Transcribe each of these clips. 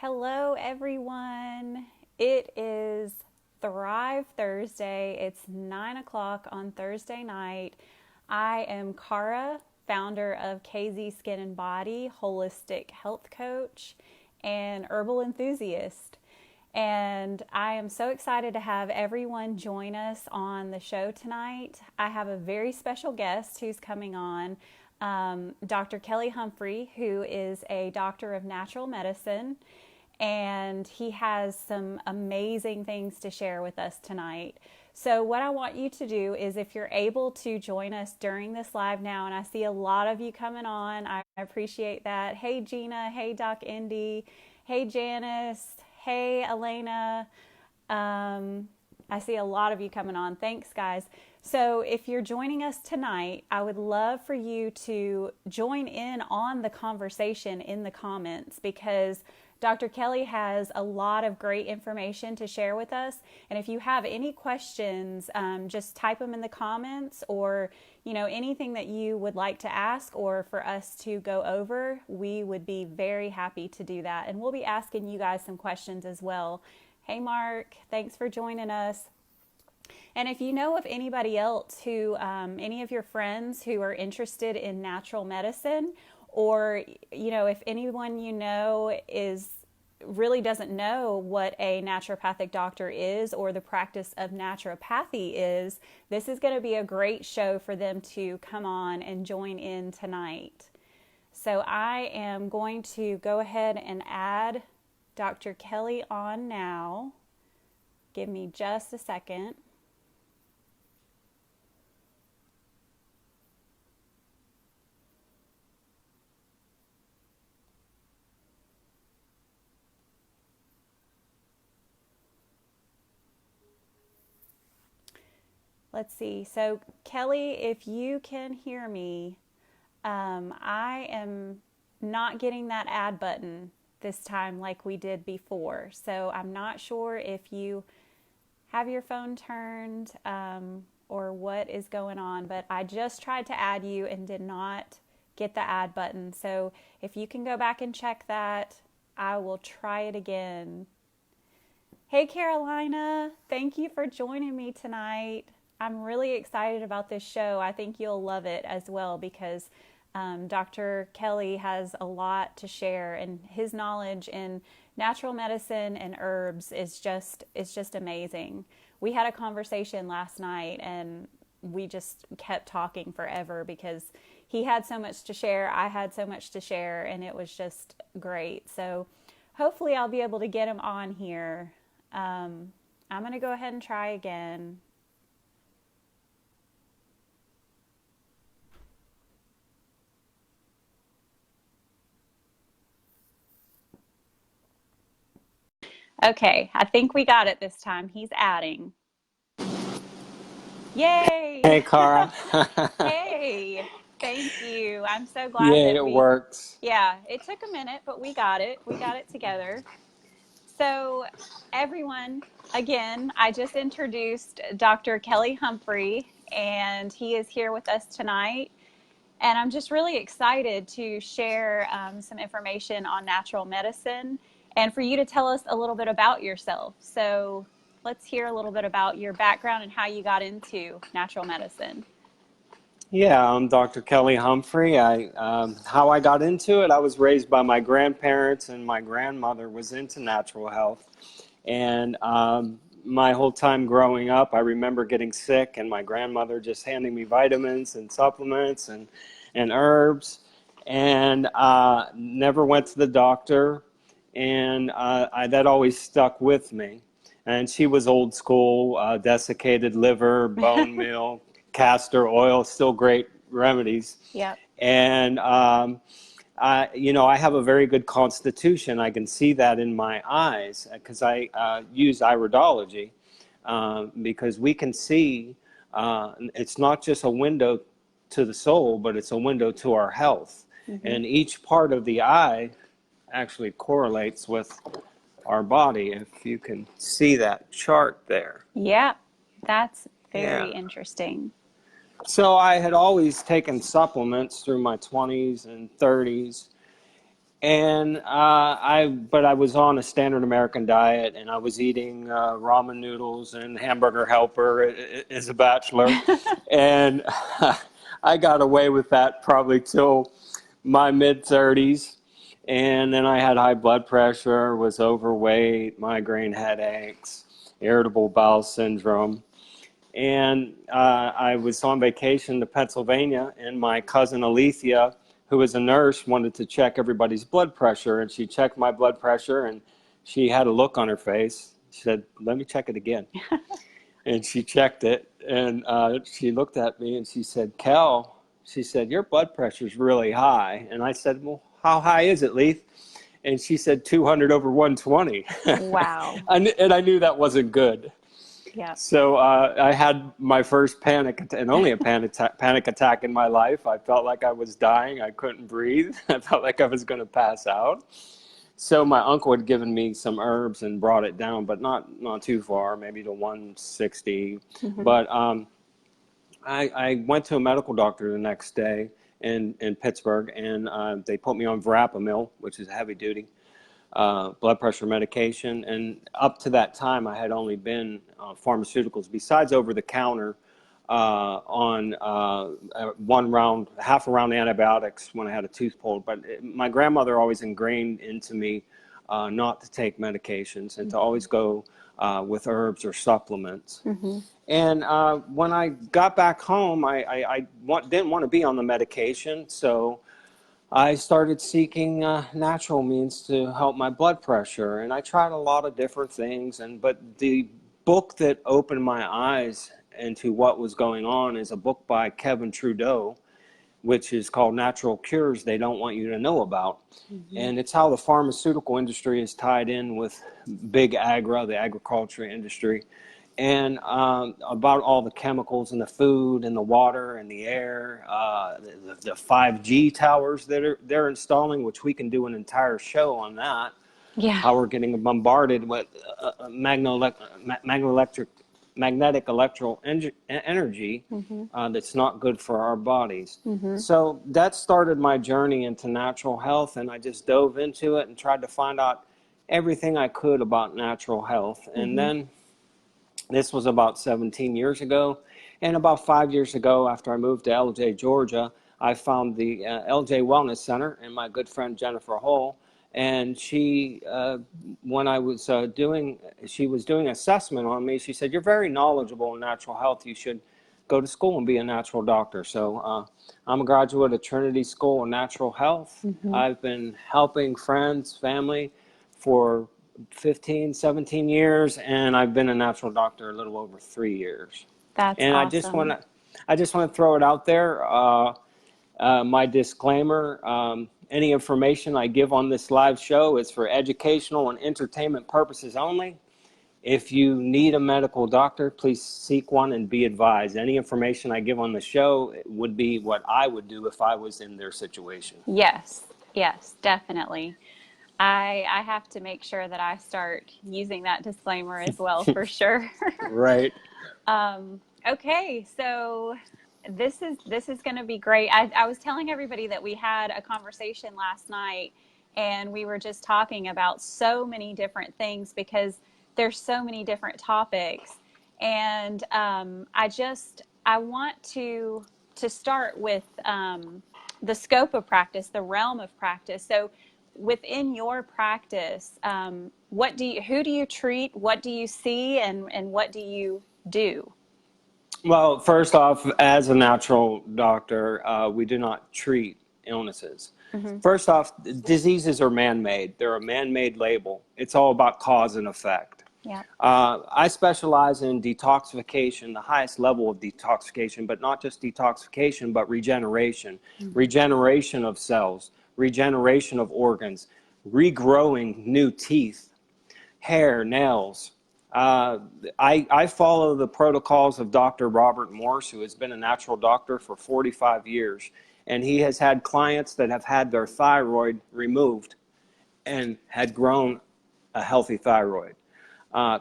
Hello, everyone. It is Thrive Thursday. It's 9 o'clock on Thursday night. I am Kara, founder of KZ Skin and Body, holistic health coach, and herbal enthusiast. And I am so excited to have everyone join us on the show tonight. I have a very special guest who's coming on, Dr. Kelly Humphrey, who is a doctor of natural medicine, and he has some amazing things to share with us tonight. So what I want you to do is, if you're able to join us during this live now, and I see a lot of you coming on, I appreciate that. Hey Gina, hey Doc Indy, hey Janice, hey Elena. I see a lot of you coming on. Thanks, guys. So if you're joining us tonight, I would love for you to join in on the conversation in the comments, because Dr. Kelly has a lot of great information to share with us. And if you have any questions, just type them in the comments, or anything that you would like to ask or for us to go over. We would be very happy to do that. And we'll be asking you guys some questions as well. Hey, Mark, thanks for joining us. And if you know of anybody else who, any of your friends who are interested in natural medicine, or, if anyone really doesn't know what a naturopathic doctor is, or the practice of naturopathy is, this is going to be a great show for them to come on and join in tonight. So I am going to go ahead and add Dr. Kelly on now. Give me just a second. Let's see. So Kelly, if you can hear me, I am not getting that add button this time like we did before. So I'm not sure if you have your phone turned or what is going on, but I just tried to add you and did not get the add button. So if you can go back and check that, I will try it again. Hey Carolina, thank you for joining me tonight. I'm really excited about this show. I think you'll love it as well, because Dr. Kelly has a lot to share, and his knowledge in natural medicine and herbs is just amazing. We had a conversation last night, and we just kept talking forever because he had so much to share. I had so much to share, and it was just great. So hopefully I'll be able to get him on here. I'm going to go ahead and try again. Okay, I think we got it this time. He's adding. Yay! Hey, Kara. Hey, thank you. I'm so glad Yay, that it works. yeah, it took a minute, but we got it. We got it together. So, everyone, again, I just introduced Dr. Kelly Humphrey, and he is here with us tonight. And I'm just really excited to share some information on natural medicine, and for you to tell us a little bit about yourself. So let's hear a little bit about your background and how you got into natural medicine. Yeah, I'm Dr. Kelly Humphrey. How I got into it, I was raised by my grandparents, and my grandmother was into natural health. And my whole time growing up, I remember getting sick, and my grandmother just handing me vitamins and supplements and herbs, and never went to the doctor. And that always stuck with me. And she was old school, desiccated liver, bone meal, castor oil, still great remedies. Yep. And I have a very good constitution. I can see that in my eyes because I use iridology, because we can see it's not just a window to the soul, but it's a window to our health. Mm-hmm. And each part of the eye actually correlates with our body, if you can see that chart there. Yeah, that's very interesting. So I had always taken supplements through my 20s and 30s, And but I was on a standard American diet, and I was eating ramen noodles and hamburger helper as a bachelor. And I got away with that probably till my mid-30s. And then I had high blood pressure, was overweight, migraine headaches, irritable bowel syndrome. And I was on vacation to Pennsylvania, and my cousin Alethea, who was a nurse, wanted to check everybody's blood pressure. And she checked my blood pressure, and she had a look on her face. She said, "Let me check it again." And she checked it, and she looked at me, and she said, "Kel," she said, "your blood pressure is really high." And I said, "Well, how high is it, Leith?" And she said 200 over 120. Wow. And I knew that wasn't good. Yeah. So I had my first and only a panic attack in my life. I felt like I was dying. I couldn't breathe. I felt like I was going to pass out. So my uncle had given me some herbs and brought it down, but not too far, maybe to 160. Mm-hmm. But I went to a medical doctor the next day in Pittsburgh, and they put me on Verapamil, which is a heavy duty blood pressure medication. And up to that time, I had only been pharmaceuticals, besides over the counter on half a round antibiotics when I had a tooth pulled. But my grandmother always ingrained into me not to take medications and to always go with herbs or supplements. Mm-hmm. And when I got back home, I didn't want to be on the medication, so I started seeking natural means to help my blood pressure, and I tried a lot of different things. But the book that opened my eyes into what was going on is a book by Kevin Trudeau, which is called Natural Cures They Don't Want You to Know About. Mm-hmm. And it's how the pharmaceutical industry is tied in with big agri, the agriculture industry, and about all the chemicals in the food and the water and the air, the 5G towers that they're installing, which we can do an entire show on that. Yeah. How we're getting bombarded with magnetic electrical energy that's not good for our bodies. Mm-hmm. So that started my journey into natural health, and I just dove into it and tried to find out everything I could about natural health. And then this was about 17 years ago. And about 5 years ago, after I moved to LJ, Georgia, I found the LJ Wellness Center and my good friend Jennifer Hull. And she, when I was she was doing assessment on me, she said, "You're very knowledgeable in natural health. You should go to school and be a natural doctor." So I'm a graduate of Trinity School of Natural Health. Mm-hmm. I've been helping friends, family for 15, 17 years, and I've been a natural doctor a little over 3 years. That's and awesome. I just want to throw it out there. My disclaimer, any information I give on this live show is for educational and entertainment purposes only. If you need a medical doctor, please seek one and be advised. Any information I give on the show would be what I would do if I was in their situation. Yes, definitely. I have to make sure that I start using that disclaimer as well, for sure. Right. Okay, so this is going to be great. I was telling everybody that we had a conversation last night, and we were just talking about so many different things because there's so many different topics. And I want to start with the scope of practice, the realm of practice. So within your practice, who do you treat, what do you see, and what do you do? Well, first off, as a natural doctor, we do not treat illnesses. Mm-hmm. First off, diseases are man-made. They're a man-made label. It's all about cause and effect. Yeah. I specialize in detoxification, the highest level of detoxification, but not just detoxification, but regeneration. Mm-hmm. Regeneration of cells, regeneration of organs, regrowing new teeth, hair, nails. I follow the protocols of Dr. Robert Morse, who has been a natural doctor for 45 years. And he has had clients that have had their thyroid removed and had grown a healthy thyroid.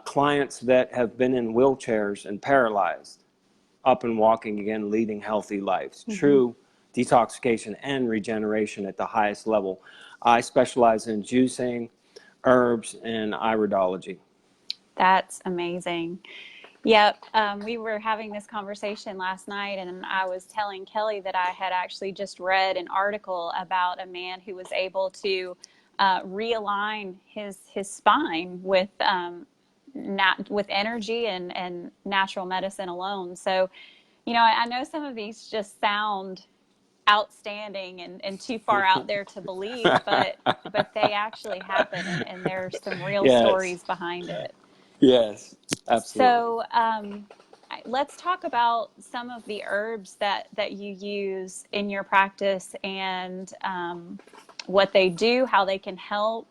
Clients that have been in wheelchairs and paralyzed, up and walking again, leading healthy lives. Mm-hmm. detoxification and regeneration at the highest level. I specialize in juicing, herbs, and iridology. That's amazing. Yep. We were having this conversation last night, and I was telling Kelly that I had actually just read an article about a man who was able to realign his spine with with energy and natural medicine alone. So, I know some of these just sound outstanding and too far out there to believe, but they actually happen, and there's some real Yes. stories behind it. Yes, absolutely. So let's talk about some of the herbs that you use in your practice, and what they do, how they can help.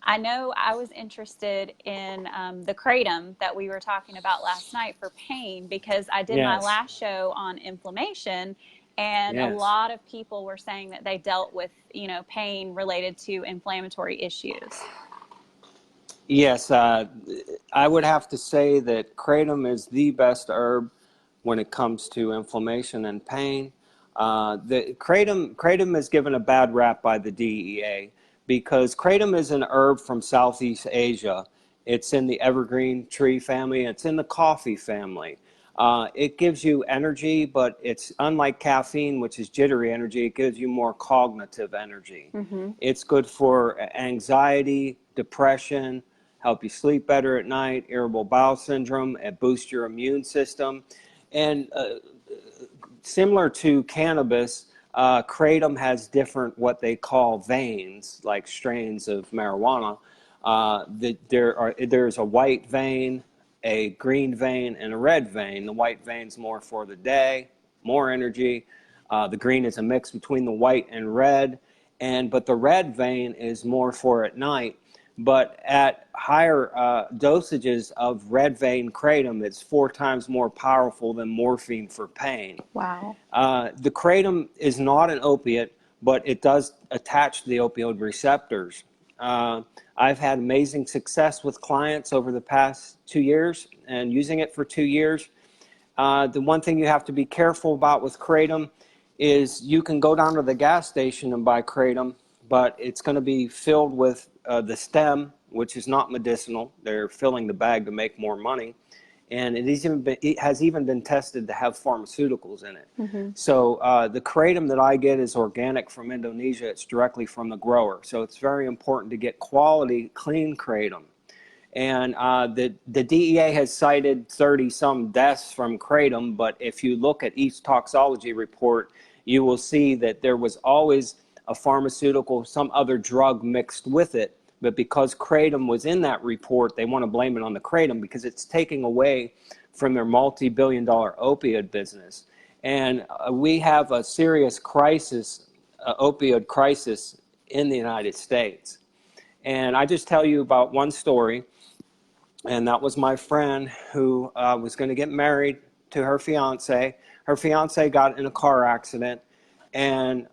I know I was interested in the Kratom that we were talking about last night for pain, because I did my Yes. last show on inflammation, and a Yes. lot of people were saying that they dealt with, pain related to inflammatory issues. Yes, I would have to say that Kratom is the best herb when it comes to inflammation and pain. The Kratom is given a bad rap by the DEA because Kratom is an herb from Southeast Asia. It's in the evergreen tree family. It's in the coffee family. It gives you energy, but it's unlike caffeine, which is jittery energy. It gives you more cognitive energy. Mm-hmm. It's good for anxiety, depression, help you sleep better at night, irritable bowel syndrome, it boosts your immune system. And similar to cannabis, Kratom has different what they call veins, like strains of marijuana. There's a white vein, a green vein, and a red vein. The white vein's more for the day, more energy. The green is a mix between the white and red, but the red vein is more for at night. But at higher dosages of red vein Kratom, it's 4 times more powerful than morphine for pain. Wow. The Kratom is not an opiate, but it does attach to the opioid receptors. I've had amazing success with clients over the past 2 years and using it for 2 years. The one thing you have to be careful about with Kratom is you can go down to the gas station and buy Kratom, but it's going to be filled with the stem, which is not medicinal. They're filling the bag to make more money. And it has even been tested to have pharmaceuticals in it. Mm-hmm. So the Kratom that I get is organic from Indonesia. It's directly from the grower. So it's very important to get quality, clean Kratom. And the DEA has cited 30-some deaths from Kratom, but if you look at each toxicology report, you will see that there was always a pharmaceutical, some other drug mixed with it. But because Kratom was in that report, they want to blame it on the Kratom because it's taking away from their multi-billion-dollar opioid business. And we have a serious crisis, opioid crisis in the United States. And I just tell you about one story, and that was my friend who was going to get married to her fiance. Her fiance got in a car accident, and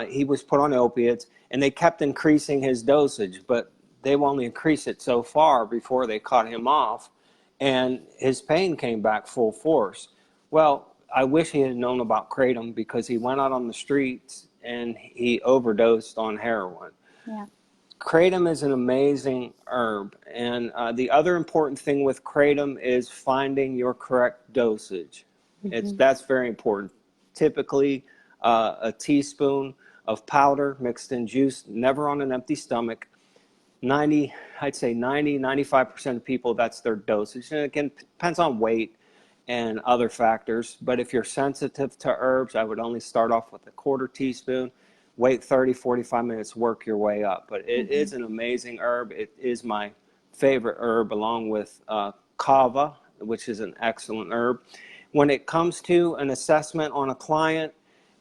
he was put on opiates, and they kept increasing his dosage, but they will only increase it so far before they cut him off, and his pain came back full force. Well, I wish he had known about Kratom because he went out on the streets and he overdosed on heroin. Yeah. Kratom is an amazing herb, and the other important thing with Kratom is finding your correct dosage. Mm-hmm. That's very important. Typically, a teaspoon of powder mixed in juice, never on an empty stomach. I'd say 95% of people, that's their dosage. And again, depends on weight and other factors. But if you're sensitive to herbs, I would only start off with a 1/4 teaspoon. Wait 30, 45 minutes, work your way up. But it is an amazing herb. It is my favorite herb along with kava, which is an excellent herb. When it comes to an assessment on a client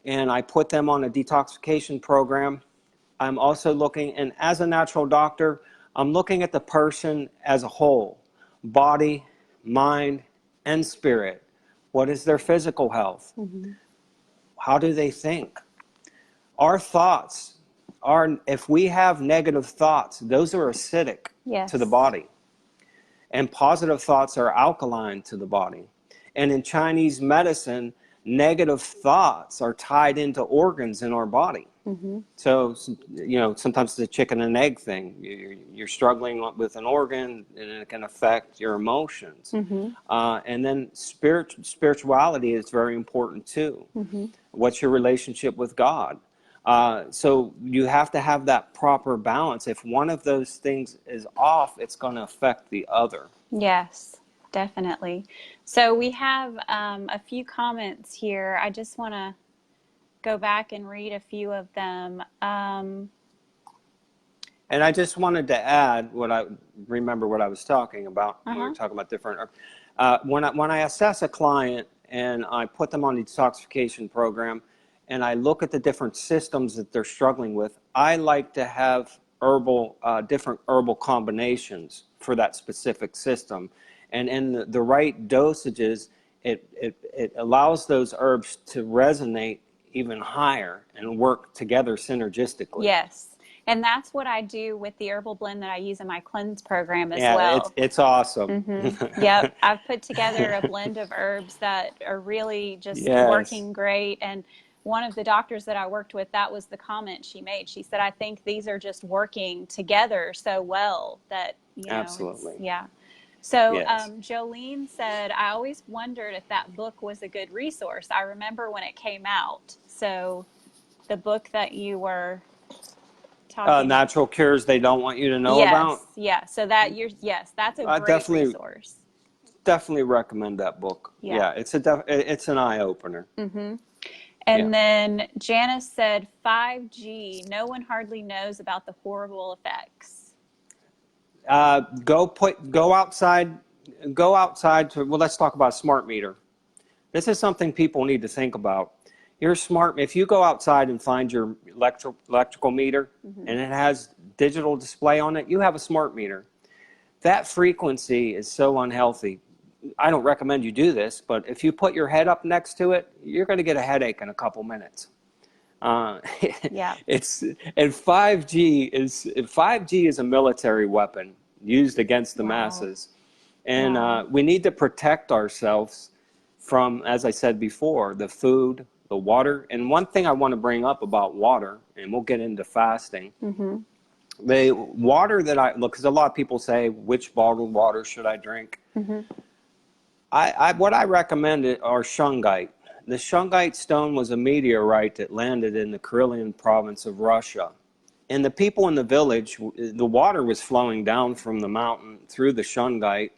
and I put them on a detoxification program, I'm also looking, and as a natural doctor, I'm looking at the person as a whole, body, mind, and spirit. What is their physical health? Mm-hmm. How do they think? Our thoughts if we have negative thoughts, those are acidic to the body. And positive thoughts are alkaline to the body. And in Chinese medicine, negative thoughts are tied into organs in our body. So, sometimes it's a chicken and egg thing. You're struggling with an organ, and it can affect your emotions. And then spirituality is very important too. What's your relationship with God? So you have to have that proper balance. If one of those things is off, it's going to affect the other. Yes, definitely. So we have a few comments here. I just want to go back and read a few of them. And I just wanted to add what I was talking about. We were talking about different. When I assess a client and I put them on the detoxification program, and I look at the different systems that they're struggling with, I like to have different herbal combinations for that specific system. And in the right dosages, it allows those herbs to resonate even higher and work together synergistically. Yes. And that's what I do with the herbal blend that I use in my cleanse program as well. Yeah, it's awesome. Yep. I've put together a blend of herbs that are really just working great. And one of the doctors that I worked with, that was the comment she made. She said, I think these are just working together so well that, Absolutely. Yeah. So Jolene said, I always wondered if that book was a good resource. I remember when it came out. So the book that you were talking Natural Cures They Don't Want You to Know About? Yeah. So that's a great resource. Definitely recommend that book. Yeah, it's an eye-opener. And then Janice said 5G, no one hardly knows about the horrible effects. Go outside let's talk about a smart meter. This is something people need to think about. If you go outside and find your electrical meter and it has digital display on it, you have a smart meter. That frequency is so unhealthy. I don't recommend you do this, but if you put your head up next to it, you're going to get a headache in a couple minutes. And 5G is a military weapon used against the masses, and we need to protect ourselves from, as I said before, the food, the water. And one thing I want to bring up about water, and we'll get into fasting. The water that because a lot of people say, which bottled water should I drink? What I recommend are shungite. The shungite stone was a meteorite that landed in the Karelian province of Russia. And the people in the village, the water was flowing down from the mountain through the shungite,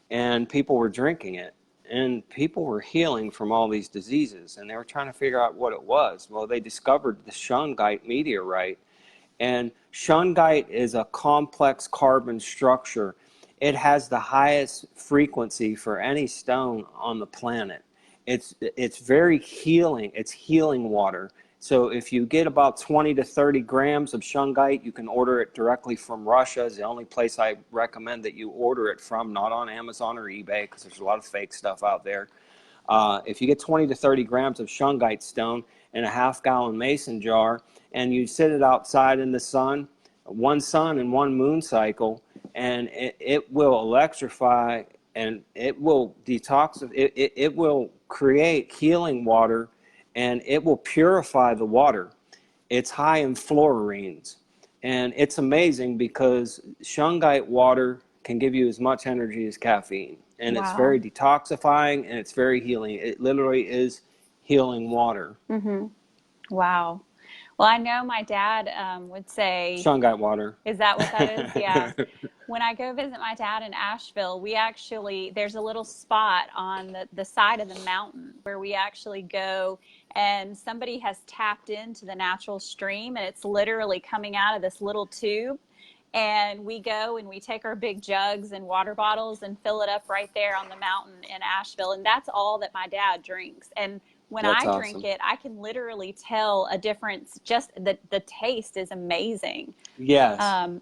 and people were drinking it. And people were healing from all these diseases, and they were trying to figure out what it was. Well, they discovered the shungite meteorite. And shungite is a complex carbon structure. It has the highest frequency for any stone on the planet. It's very healing. It's healing water. So if you get about 20 to 30 grams of shungite, you can order it directly from Russia. It's the only place I recommend that you order it from, not on Amazon or eBay, because there's a lot of fake stuff out there. If you get 20 to 30 grams of shungite stone in a half-gallon mason jar, and you sit it outside in the sun, one sun and one moon cycle, and it will electrify, and it will detox, it will create healing water, and it will purify the water. It's high in fluorines, and it's amazing because shungite water can give you as much energy as caffeine, and it's very detoxifying, and it's very healing. It literally is healing water. Wow. Well, I know my dad would say... Shungite water. Is that what that is? Yeah. When I go visit my dad in Asheville, there's a little spot on the side of the mountain where we actually go, and somebody has tapped into the natural stream, and it's literally coming out of this little tube. And we go and we take our big jugs and water bottles and fill it up right there on the mountain in Asheville. And that's all that my dad drinks. And when I drink it, I can literally tell a difference. Just the taste is amazing. Yes. And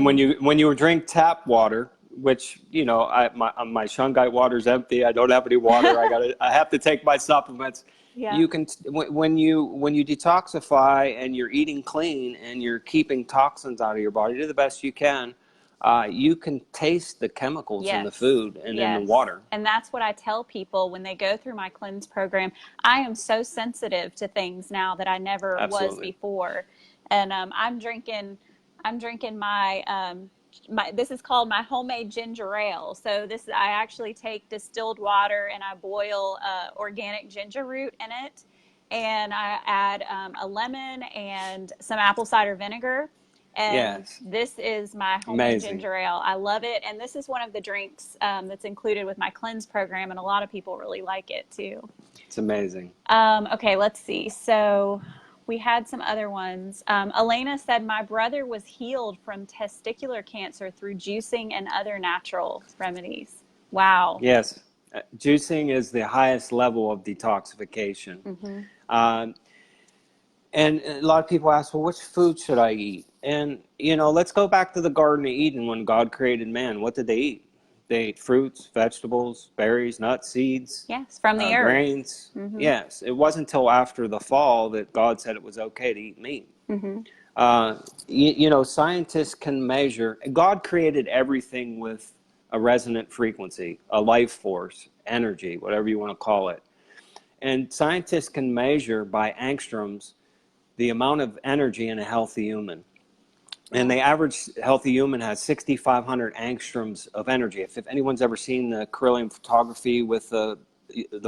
when you drink tap water, which my shungite water is empty. I don't have any water. I have to take my supplements. Yeah. You can when you detoxify and you're eating clean and you're keeping toxins out of your body, do the best you can. you can taste the chemicals in the Yes. food and in the Yes. water. And that's what I tell people when they go through my cleanse program. I am so sensitive to things now that I never was Absolutely. before. And I'm drinking my this is called my homemade ginger ale. So I actually take distilled water and I boil organic ginger root in it, and I add a lemon and some apple cider vinegar. And Yes. this is my homemade Amazing. ginger ale. I love it. And this is one of the drinks that's included with my cleanse program. And a lot of people really like it too. It's amazing. Okay, let's see. So we had some other ones. Elena said, my brother was healed from testicular cancer through juicing and other natural remedies. Wow. Yes. Juicing is the highest level of detoxification. Mm-hmm. And a lot of people ask, well, which food should I eat? And, let's go back to the Garden of Eden when God created man. What did they eat? They ate fruits, vegetables, berries, nuts, seeds. Yes, from the earth. Grains. Mm-hmm. Yes. It wasn't until after the fall that God said it was okay to eat meat. Mm-hmm. Scientists can measure. God created everything with a resonant frequency, a life force, energy, whatever you want to call it. And scientists can measure by angstroms the amount of energy in a healthy human. And the average healthy human has 6,500 angstroms of energy. If anyone's ever seen the Carillion photography with the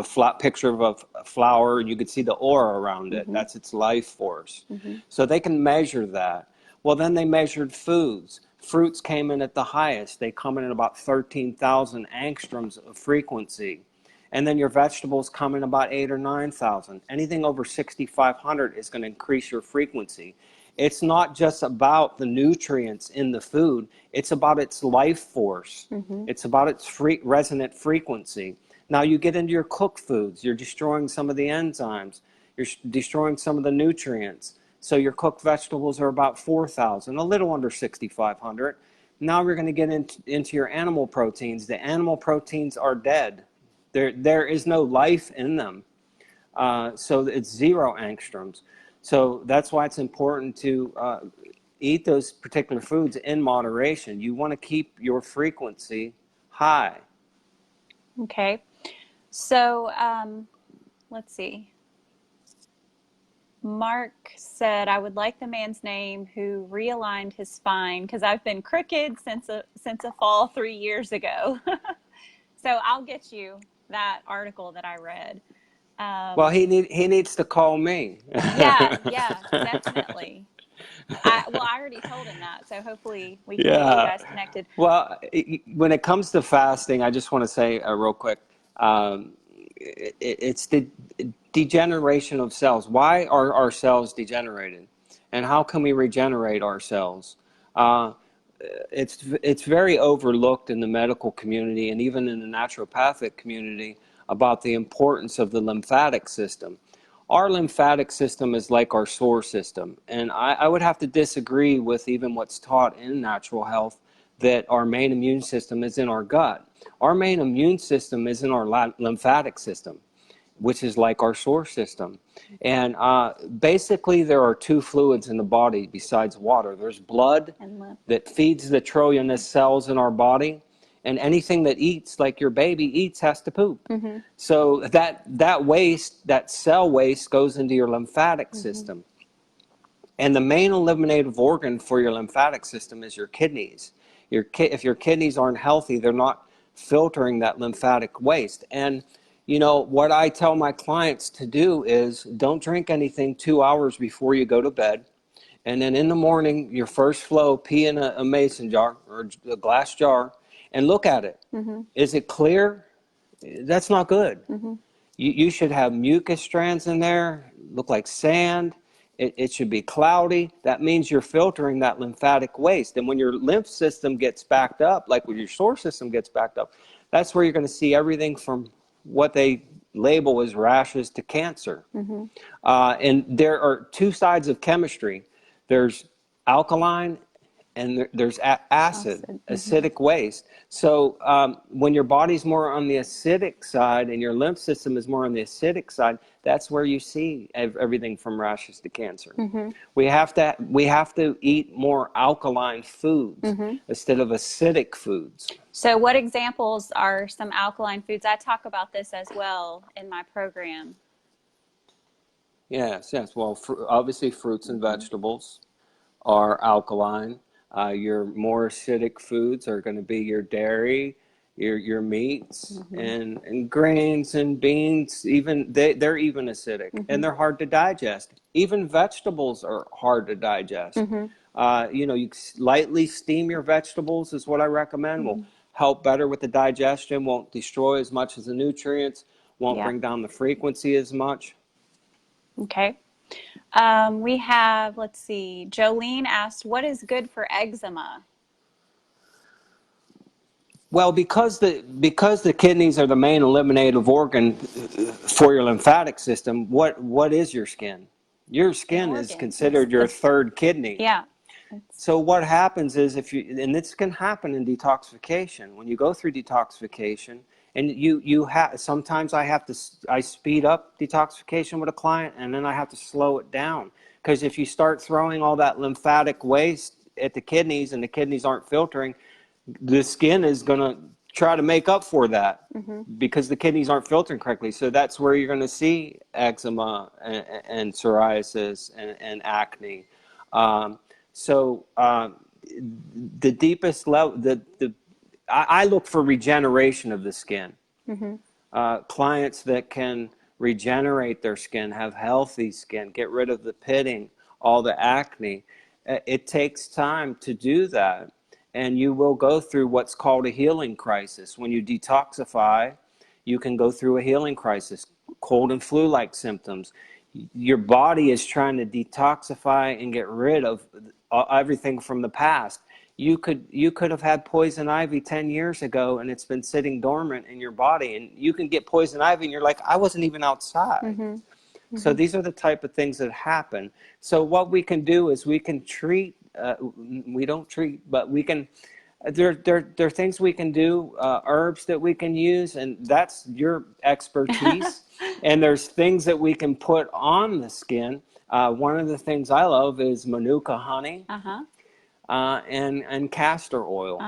flat picture of a flower, you could see the aura around it. Mm-hmm. That's its life force. Mm-hmm. So they can measure that. Well, then they measured foods. Fruits came in at the highest. They come in at about 13,000 angstroms of frequency. And then your vegetables come in about 8,000 or 9,000. Anything over 6,500 is going to increase your frequency. It's not just about the nutrients in the food. It's about its life force. Mm-hmm. It's about its resonant frequency. Now you get into your cooked foods. You're destroying some of the enzymes. You're destroying some of the nutrients. So your cooked vegetables are about 4,000, a little under 6,500. Now we're going to get into your animal proteins. The animal proteins are dead. There is no life in them. So it's 0 angstroms. So that's why it's important to eat those particular foods in moderation. You want to keep your frequency high. Okay. So let's see. Mark said, I would like the man's name who realigned his spine because I've been crooked since a fall 3 years ago. So I'll get you that article that I read. Well, he needs to call me. Yeah, definitely. I already told him that, so hopefully we can get you guys connected. Well, when it comes to fasting, I just want to say real quick, it's the degeneration of cells. Why are our cells degenerated? And how can we regenerate our cells? It's very overlooked in the medical community and even in the naturopathic community about the importance of the lymphatic system. Our lymphatic system is like our solar system, and I would have to disagree with even what's taught in natural health that our main immune system is in our gut. Our main immune system is in our lymphatic system, which is like our solar system. And basically there are 2 fluids in the body besides water. There's blood that feeds the trillionous cells in our body, and anything that eats, like your baby eats, has to poop. Mm-hmm. So that waste, that cell waste, goes into your lymphatic system. And the main eliminative organ for your lymphatic system is your kidneys. If your kidneys aren't healthy, they're not filtering that lymphatic waste. And what I tell my clients to do is don't drink anything 2 hours before you go to bed. And then in the morning, your first flow, pee in a mason jar or a glass jar and look at it. Mm-hmm. Is it clear? That's not good. Mm-hmm. You should have mucus strands in there, look like sand. It should be cloudy. That means you're filtering that lymphatic waste. And when your lymph system gets backed up, like when your solar system gets backed up, that's where you're going to see everything from what they label as rashes to cancer. Mm-hmm. And there are 2 sides of chemistry. There's alkaline and there's acid, Acid. acidic waste. So when your body's more on the acidic side and your lymph system is more on the acidic side, that's where you see everything from rashes to cancer. We have to eat more alkaline foods instead of acidic foods. So what examples are some alkaline foods? I talk about this as well in my program. Yes. Well, obviously fruits and vegetables are alkaline. Your more acidic foods are going to be your dairy, your meats, and grains and beans. Even they're even acidic, and they're hard to digest. Even vegetables are hard to digest. You lightly steam your vegetables is what I recommend. Will help better with the digestion. Won't destroy as much as the nutrients. Won't bring down the frequency as much. Okay. We have, let's see, Jolene asked, what is good for eczema? Well, because the kidneys are the main eliminative organ for your lymphatic system, what is your skin? Your skin is considered your third kidney. Yeah. So what happens is and this can happen in detoxification. When you go through detoxification, and sometimes I speed up detoxification with a client, and then I have to slow it down. Because if you start throwing all that lymphatic waste at the kidneys and the kidneys aren't filtering, the skin is going to try to make up for that because the kidneys aren't filtering correctly. So that's where you're going to see eczema and psoriasis and acne. The deepest level, I look for regeneration of the skin. Clients that can regenerate their skin, have healthy skin, get rid of the pitting, all the acne. It takes time to do that. And you will go through what's called a healing crisis. When you detoxify, you can go through a healing crisis, cold and flu-like symptoms. Your body is trying to detoxify and get rid of everything from the past. You could have had poison ivy 10 years ago, and it's been sitting dormant in your body. And you can get poison ivy, and you're like, I wasn't even outside. So these are the type of things that happen. So what we can do is we can treat. We don't treat, but we can. There are things we can do, herbs that we can use, and that's your expertise. And there's things that we can put on the skin. One of the things I love is Manuka honey and castor oil.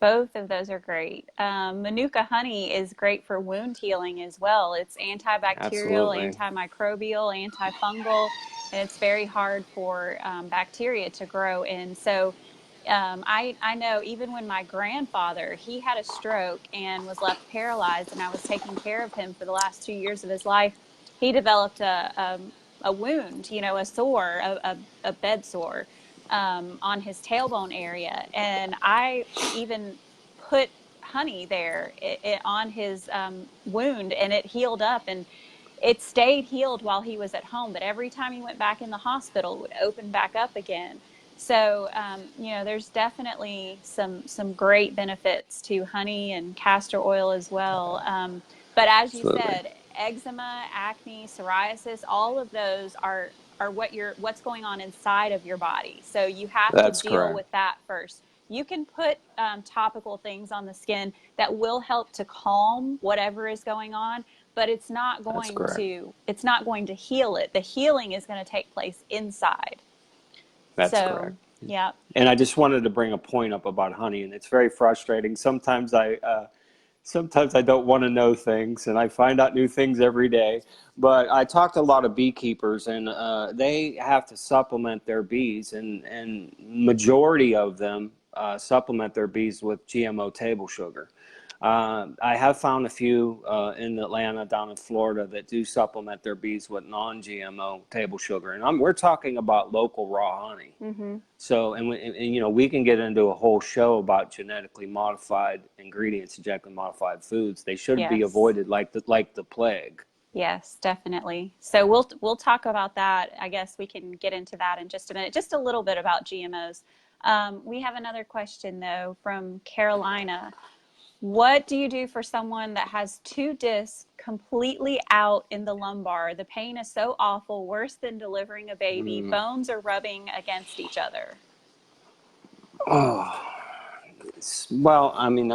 Both of those are great. Manuka honey is great for wound healing as well. It's antibacterial, antimicrobial, antifungal, and it's very hard for bacteria to grow in. So I know even when my grandfather, he had a stroke and was left paralyzed, and I was taking care of him for the last 2 years of his life, he developed a wound, a sore, a bed sore. On his tailbone area, and I even put honey there on his wound, and it healed up, and it stayed healed while he was at home, but every time he went back in the hospital, it would open back up again. So there's definitely some great benefits to honey and castor oil as well. But as you said, eczema, acne, psoriasis, all of those are what's going on inside of your body. So you have to deal with that first. You can put topical things on the skin that will help to calm whatever is going on, but it's not going to heal it. The healing is going to take place inside. That's correct. Yeah. And I just wanted to bring a point up about honey, and it's very frustrating. Sometimes I don't want to know things, and I find out new things every day. But I talk to a lot of beekeepers, and they have to supplement their bees, and majority of them supplement their bees with GMO table sugar. I have found a few in Atlanta, down in Florida, that do supplement their bees with non-GMO table sugar, and we're talking about local raw honey. So, and we can get into a whole show about genetically modified ingredients, genetically modified foods. They should be avoided like the plague. Yes, definitely. So we'll talk about that. I guess we can get into that in just a minute. Just a little bit about GMOs. We have another question though from Carolina. What do you do for someone that has 2 discs completely out in the lumbar? The pain is so awful, worse than delivering a baby. Bones are rubbing against each other. Oh, well, I mean,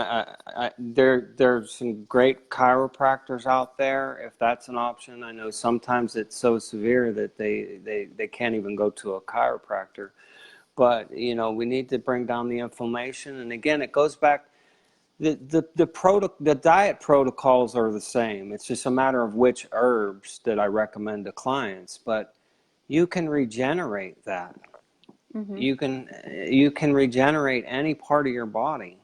there's some great chiropractors out there if that's an option. I know sometimes it's so severe that they can't even go to a chiropractor. But, we need to bring down the inflammation. And again, it goes back, the diet protocols are the same. It's just a matter of which herbs that I recommend to clients. But you can regenerate that. Mm-hmm. You can regenerate any part of your body.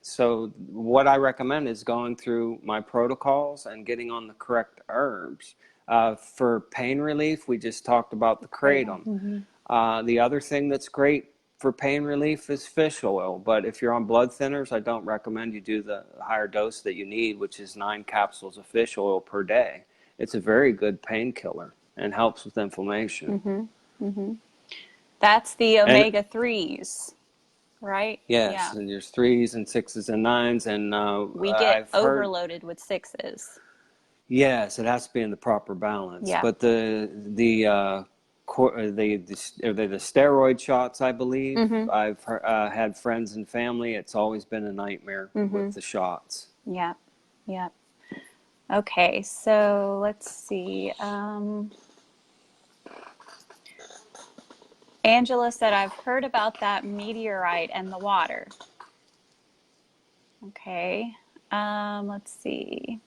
So what I recommend is going through my protocols and getting on the correct herbs. For pain relief, we just talked about the kratom. Mm-hmm. The other thing that's great for pain relief is fish oil. But if you're on blood thinners, I don't recommend you do the higher dose that you need, which is 9 capsules of fish oil per day. It's a very good painkiller and helps with inflammation. Mm-hmm. Mm-hmm. That's the omega-3s, right? Yes, Yeah. and there's 3s and 6s and 9s, and We get overloaded with 6s. Yes, it has to be in the proper balance. Yeah. But the steroid shots, I believe, Mm-hmm. I've had friends and family. It's always been a nightmare with the shots. Yeah. Yeah. Okay, so let's see. Angela said, I've heard about that meteorite and the water. Okay, let's see.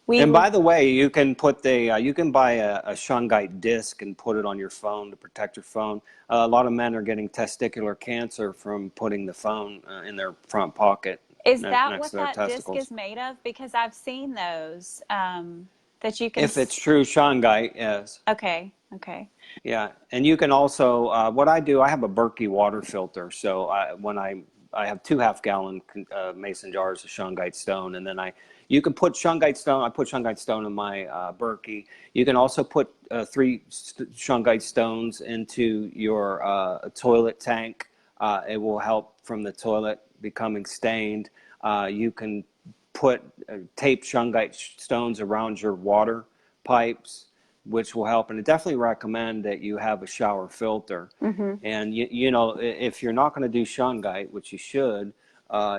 By the way, you can put you can buy a shungite disc and put it on your phone to protect your phone. A lot of men are getting testicular cancer from putting the phone in their front pocket. Is that what that disc is made of? Because I've seen those that you can. If it's true shungite, yes. Okay. Okay. Yeah, and you can also, what I do, I have a Berkey water filter. So when I have 2 half-gallon mason jars of shungite stone, and then you can put shungite stone. I put shungite stone in my Berkey. You can also put 3 shungite stones into your toilet tank. It will help from the toilet becoming stained. You can put tape shungite stones around your water pipes, which will help. And I definitely recommend that you have a shower filter. Mm-hmm. And, if you're not going to do shungite, which you should,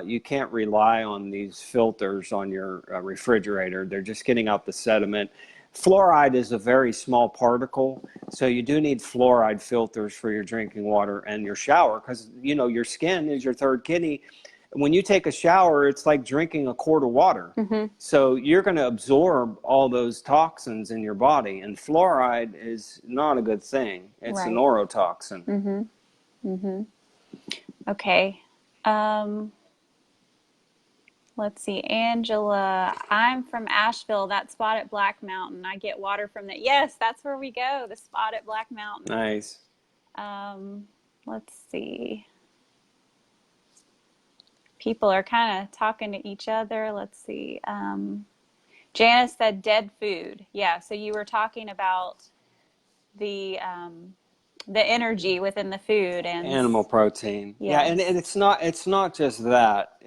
you can't rely on these filters on your refrigerator. They're just getting out the sediment. Fluoride is a very small particle, so you do need fluoride filters for your drinking water and your shower, because, your skin is your third kidney. When you take a shower, it's like drinking a quart of water. Mm-hmm. So you're going to absorb all those toxins in your body, and fluoride is not a good thing. It's a neurotoxin. Mm-hmm. Mm-hmm. Okay. Let's see. Angela, I'm from Asheville. That spot at Black Mountain. I get water from that. Yes, that's where we go. The spot at Black Mountain. Nice. Let's see. People are kind of talking to each other. Let's see. Janice said dead food. Yeah, so you were talking about the energy within the food and animal protein. Yes. Yeah, and it's not just that.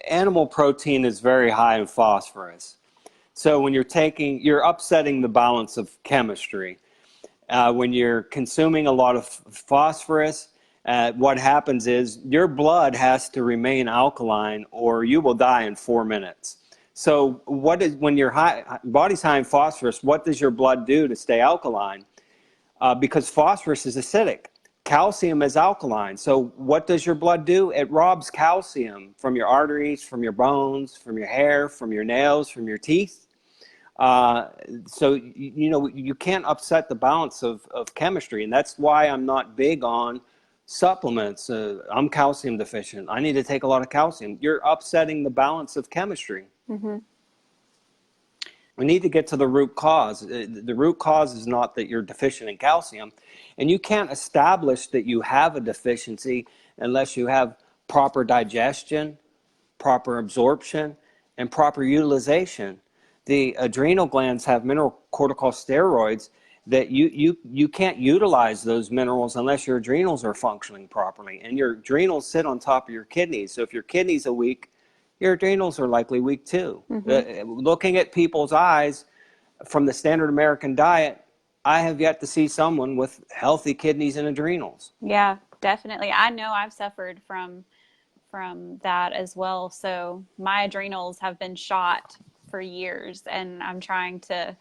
Animal protein is very high in phosphorus. So when you're upsetting the balance of chemistry. When you're consuming a lot of phosphorus, what happens is your blood has to remain alkaline or you will die in 4 minutes. So when your body's high in phosphorus, what does your blood do to stay alkaline? Because phosphorus is acidic. Calcium is alkaline. So what does your blood do? It robs calcium from your arteries, from your bones, from your hair, from your nails, from your teeth. So you can't upset the balance of chemistry, and that's why I'm not big on supplements. I'm calcium deficient. I need to take a lot of calcium. You're upsetting the balance of chemistry. Mm-hmm. We need to get to the root cause. The root cause is not that you're deficient in calcium, and you can't establish that you have a deficiency unless you have proper digestion, proper absorption, and proper utilization. The adrenal glands have mineralocorticosteroids that you can't utilize those minerals unless your adrenals are functioning properly. And your adrenals sit on top of your kidneys. So if your kidneys are weak, your adrenals are likely weak too. Mm-hmm. Looking at people's eyes from the standard American diet, I have yet to see someone with healthy kidneys and adrenals. Yeah, definitely. I know I've suffered from that as well. So my adrenals have been shot for years, and I'm trying to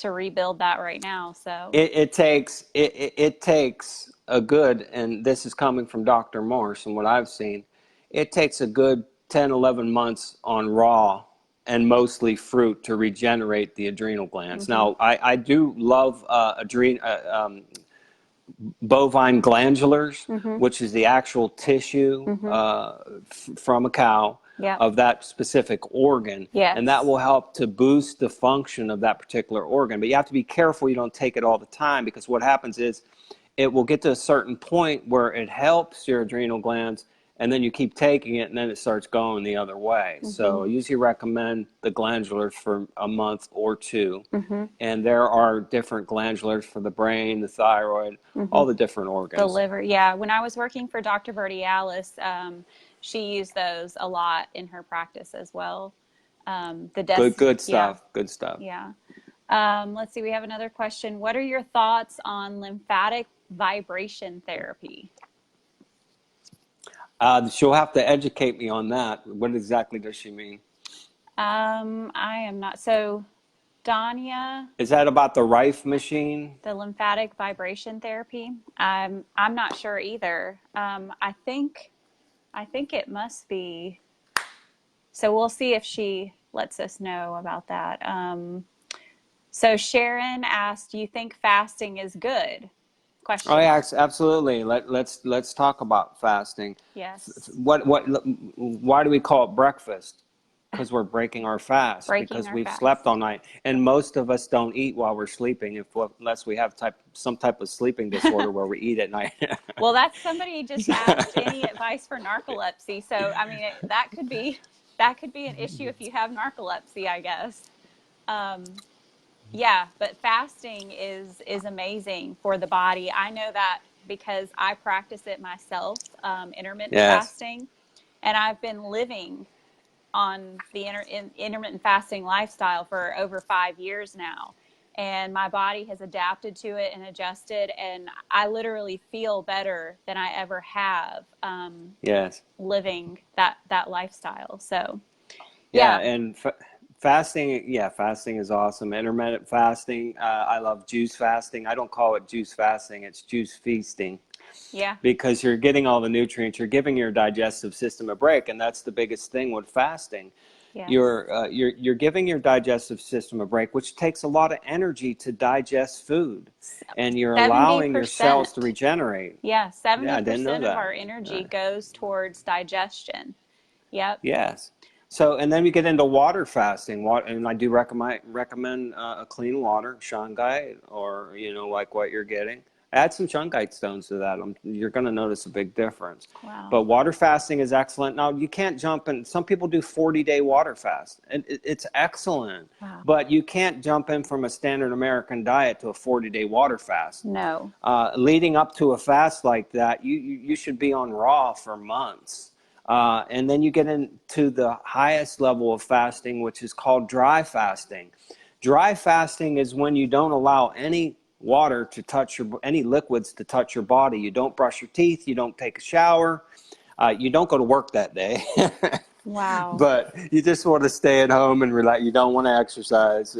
rebuild that right now. So It takes a good, and this is coming from Dr. Morse and what I've seen, it takes a good 10, 11 months on raw and mostly fruit to regenerate the adrenal glands. Now, I do love bovine glandulars, which is the actual tissue from a cow yeah, of that specific organ. yes, And that will help to boost the function of that particular organ. But you have to be careful you don't take it all the time, because what happens is it will get to a certain point where it helps your adrenal glands, and then you keep taking it, and then it starts going the other way. So I usually recommend the glandulars for a month or two. And there are different glandulars for the brain, the thyroid, all the different organs. the liver. Yeah, when I was working for Dr. Alice, she used those a lot in her practice as well. Good stuff. Yeah, Good stuff. yeah. Let's see. We have another question. What are your thoughts on lymphatic vibration therapy? She'll have to educate me on that. What exactly does she mean? I am not. So, Danya, Is that about the Rife machine? the lymphatic vibration therapy. I'm not sure either. I think it must be. So we'll see if she lets us know about that. So Sharon asked, "Do you think fasting is good?" Question. Oh yeah, absolutely. Let's talk about fasting. Yes. Why do we call it breakfast? Because we're breaking our fast, because we've slept all night, and most of us don't eat while we're sleeping, unless we have some type of sleeping disorder where we eat at night. Well, that's somebody just asked any advice for narcolepsy. So I mean, that could be an issue if you have narcolepsy, I guess. Yeah, but fasting is amazing for the body. I know that because I practice it myself, intermittent fasting, and I've been living on the intermittent fasting lifestyle for over 5 years now. And my body has adapted to it and adjusted, and I literally feel better than I ever have living that lifestyle. So, yeah, and fasting is awesome. Intermittent fasting, I love juice fasting. I don't call it juice fasting; it's juice feasting. Yeah. Because you're getting all the nutrients, you're giving your digestive system a break, and that's the biggest thing with fasting. Yes. You're giving your digestive system a break, which takes a lot of energy to digest food, and you're 70%. Allowing your cells to regenerate. Yeah, 70% I didn't know of that. our energy goes towards digestion. Yep. Yes. So, and then we get into water fasting. And I do recommend a clean water, shungite, or like what you're getting. Add some shungite stones to that. You're going to notice a big difference. Wow. But water fasting is excellent. Now, you can't jump in. Some people do 40-day water fast, and it's excellent. Wow. But you can't jump in from a standard American diet to a 40-day water fast. No. Leading up to a fast like that, you should be on raw for months. And then you get into the highest level of fasting, which is called dry fasting. Dry fasting is when you don't allow any water to touch any liquids to touch your body. You don't brush your teeth. You don't take a shower. You don't go to work that day. Wow. But you just want to stay at home and relax. You don't want to exercise.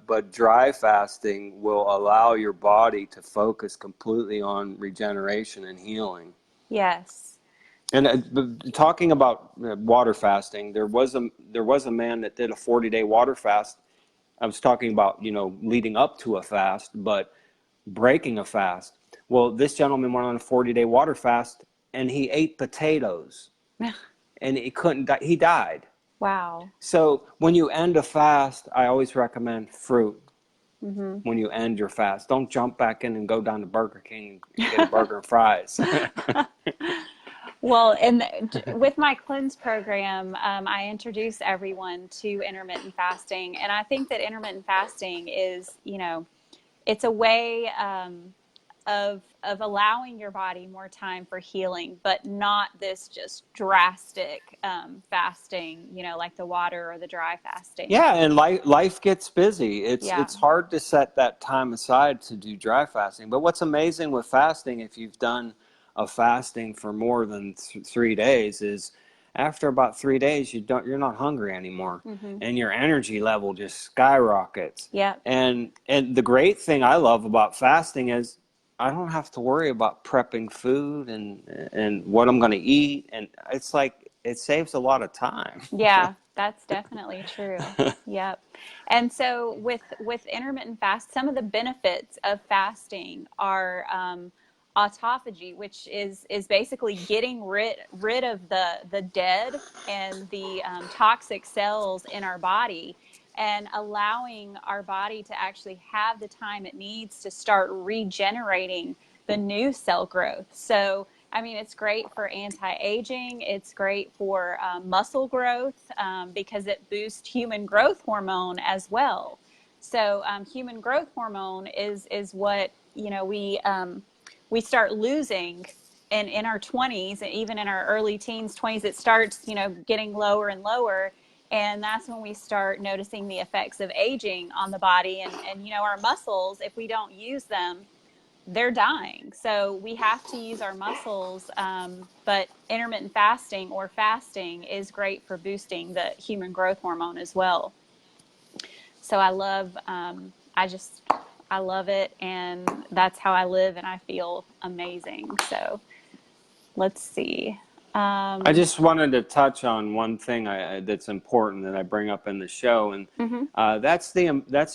But dry fasting will allow your body to focus completely on regeneration and healing. Yes. And talking about water fasting, there was a man that did a 40-day water fast. I was talking about, leading up to a fast, but breaking a fast. Well, this gentleman went on a 40-day water fast, and he ate potatoes, and he died. Wow. So when you end a fast, I always recommend fruit. When you end your fast, don't jump back in and go down to Burger King and get a burger and fries. Well, and with my cleanse program, I introduce everyone to intermittent fasting. And I think that intermittent fasting is, it's a way of allowing your body more time for healing, but not this just drastic fasting, you know, like the water or the dry fasting. Yeah, and life gets busy. Yeah. It's hard to set that time aside to do dry fasting. But what's amazing with fasting, if you've done a fasting for more than 3 days, is after about 3 days, you're not hungry anymore, and your energy level just skyrockets. Yeah. And the great thing I love about fasting is I don't have to worry about prepping food and what I'm going to eat, and it's like it saves a lot of time. Yeah, that's definitely true. Yep. And so with intermittent fast, some of the benefits of fasting are autophagy, which is basically getting rid of the dead and the toxic cells in our body, and allowing our body to actually have the time it needs to start regenerating the new cell growth. So, I mean, it's great for anti-aging. It's great for muscle growth because it boosts human growth hormone as well. So, human growth hormone is what, you know, we start losing in our 20s, and even in our early teens, 20s. It starts, you know, getting lower and lower. And that's when we start noticing the effects of aging on the body. And you know, our muscles, if we don't use them, they're dying. So we have to use our muscles. But intermittent fasting or fasting is great for boosting the human growth hormone as well. So I love, I love it. And that's how I live, and I feel amazing. So let's see. I just wanted to touch on one thing that's important that I bring up in the show, and that's the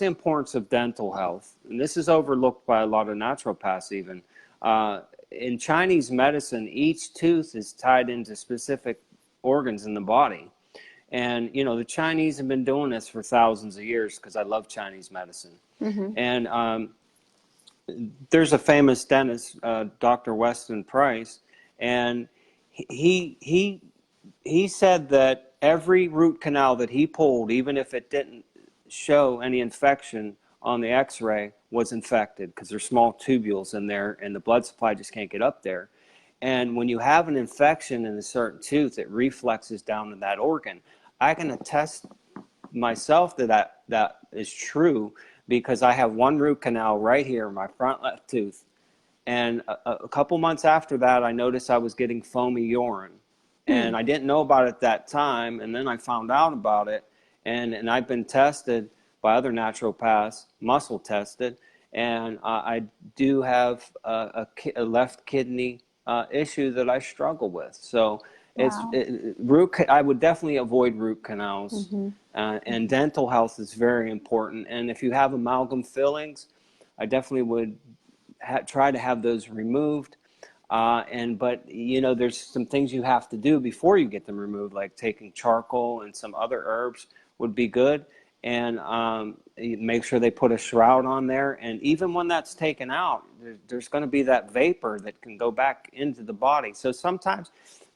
importance of dental health. And this is overlooked by a lot of naturopaths even. In Chinese medicine, each tooth is tied into specific organs in the body. And, you know, the Chinese have been doing this for thousands of years, because I love Chinese medicine. And there's a famous dentist, Dr. Weston Price, and he said that every root canal that he pulled, even if it didn't show any infection on the x-ray, was infected, because there's small tubules in there and the blood supply just can't get up there. And when you have an infection in a certain tooth, it reflexes down to that organ. I can attest myself that that is true, because I have one root canal right here, my front left tooth. And a couple months after that, I noticed I was getting foamy urine. And I didn't know about it at that time. And then I found out about it. And I've been tested by other naturopaths, muscle tested. And I do have a left kidney issue that I struggle with. So Wow. I would definitely avoid root canals. And dental health is very important. And if you have amalgam fillings, I definitely would try to have those removed. But you know, there's some things you have to do before you get them removed, like taking charcoal and some other herbs would be good. And make sure they put a shroud on there. And even when that's taken out, there's going to be that vapor that can go back into the body. So sometimes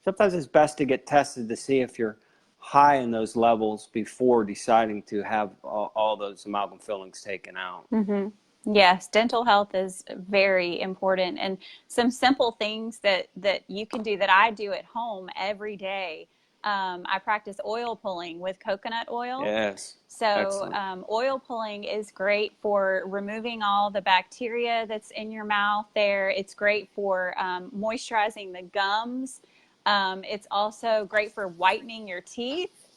it's best to get tested to see if you're high in those levels before deciding to have all those amalgam fillings taken out. Yes, dental health is very important, and some simple things that you can do, that I do at home every day. I practice oil pulling with coconut oil. Yes. So oil pulling is great for removing all the bacteria that's in your mouth there. It's great for moisturizing the gums. It's also great for whitening your teeth.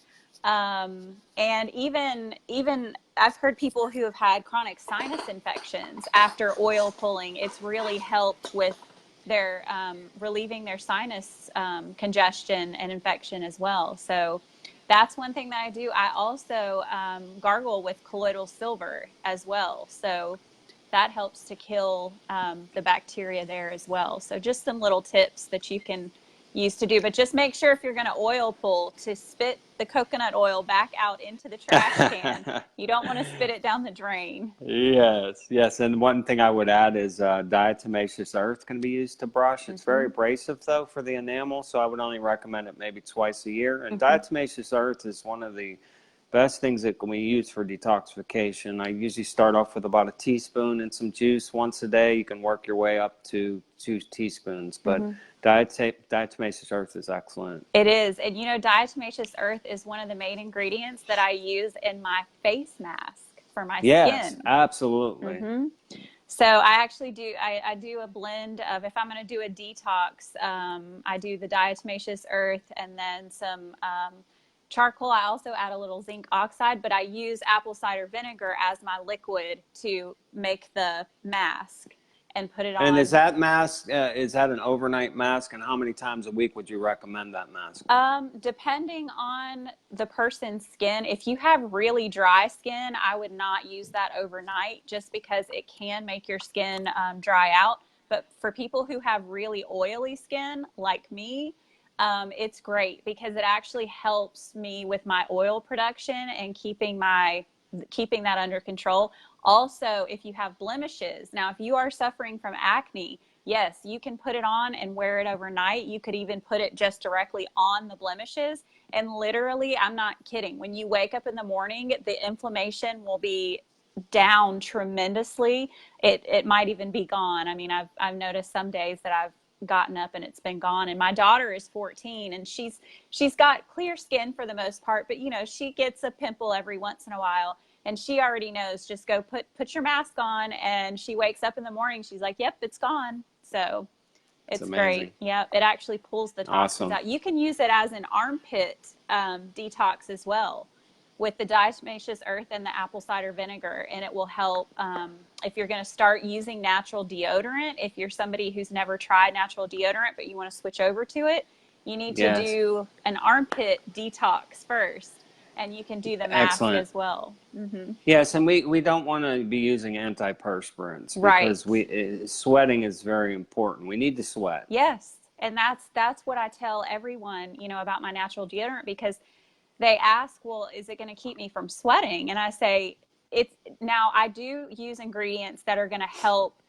And even I've heard people who have had chronic sinus infections after oil pulling, it's really helped with their relieving their sinus congestion and infection as well. So that's one thing that I do. I also gargle with colloidal silver as well. So that helps to kill the bacteria there as well. So just some little tips that you can use to do, but just make sure if you're going to oil pull, to spit the coconut oil back out into the trash can. You don't want to spit it down the drain. Yes. And one thing I would add is diatomaceous earth can be used to brush. It's very abrasive, though, for the enamel, so I would only recommend it maybe twice a year. And diatomaceous earth is one of the best things that we use for detoxification. I usually start off with about a teaspoon and some juice once a day. You can work your way up to 2 teaspoons, but diatomaceous earth is excellent. It is. And you know, diatomaceous earth is one of the main ingredients that I use in my face mask for my Yes, skin. absolutely. So I actually do, I do a blend of, if I'm going to do a detox, I do the diatomaceous earth and then some charcoal. I also add a little zinc oxide, but I use apple cider vinegar as my liquid to make the mask and put it on. And is that mask, is that an overnight mask? And how many times a week would you recommend that mask? Depending on the person's skin, if you have really dry skin, I would not use that overnight just because it can make your skin dry out. But for people who have really oily skin like me, it's great because it actually helps me with my oil production and keeping that under control. Also, if you have blemishes, now if you are suffering from acne, yes, you can put it on and wear it overnight. You could even put it just directly on the blemishes. And literally, I'm not kidding. When you wake up in the morning, the inflammation will be down tremendously. It might even be gone. I mean, I've noticed some days that I've gotten up and it's been gone. And my daughter is 14 and she's got clear skin for the most part, but you know, she gets a pimple every once in a while. And she already knows, just go put your mask on. And she wakes up in the morning, she's like, yep, it's gone. So it's great. Yep, it actually pulls the toxins out. You can use it as an armpit detox as well with the diatomaceous earth and the apple cider vinegar. And it will help if you're going to start using natural deodorant. If you're somebody who's never tried natural deodorant, but you want to switch over to it, you need to do an armpit detox first. And you can do the mask as well. Yes, and we don't want to be using antiperspirants because sweating is very important. We need to sweat. Yes, and that's what I tell everyone, you know, about my natural deodorant because they ask, well, is it going to keep me from sweating? And I say, now I do use ingredients that are going to help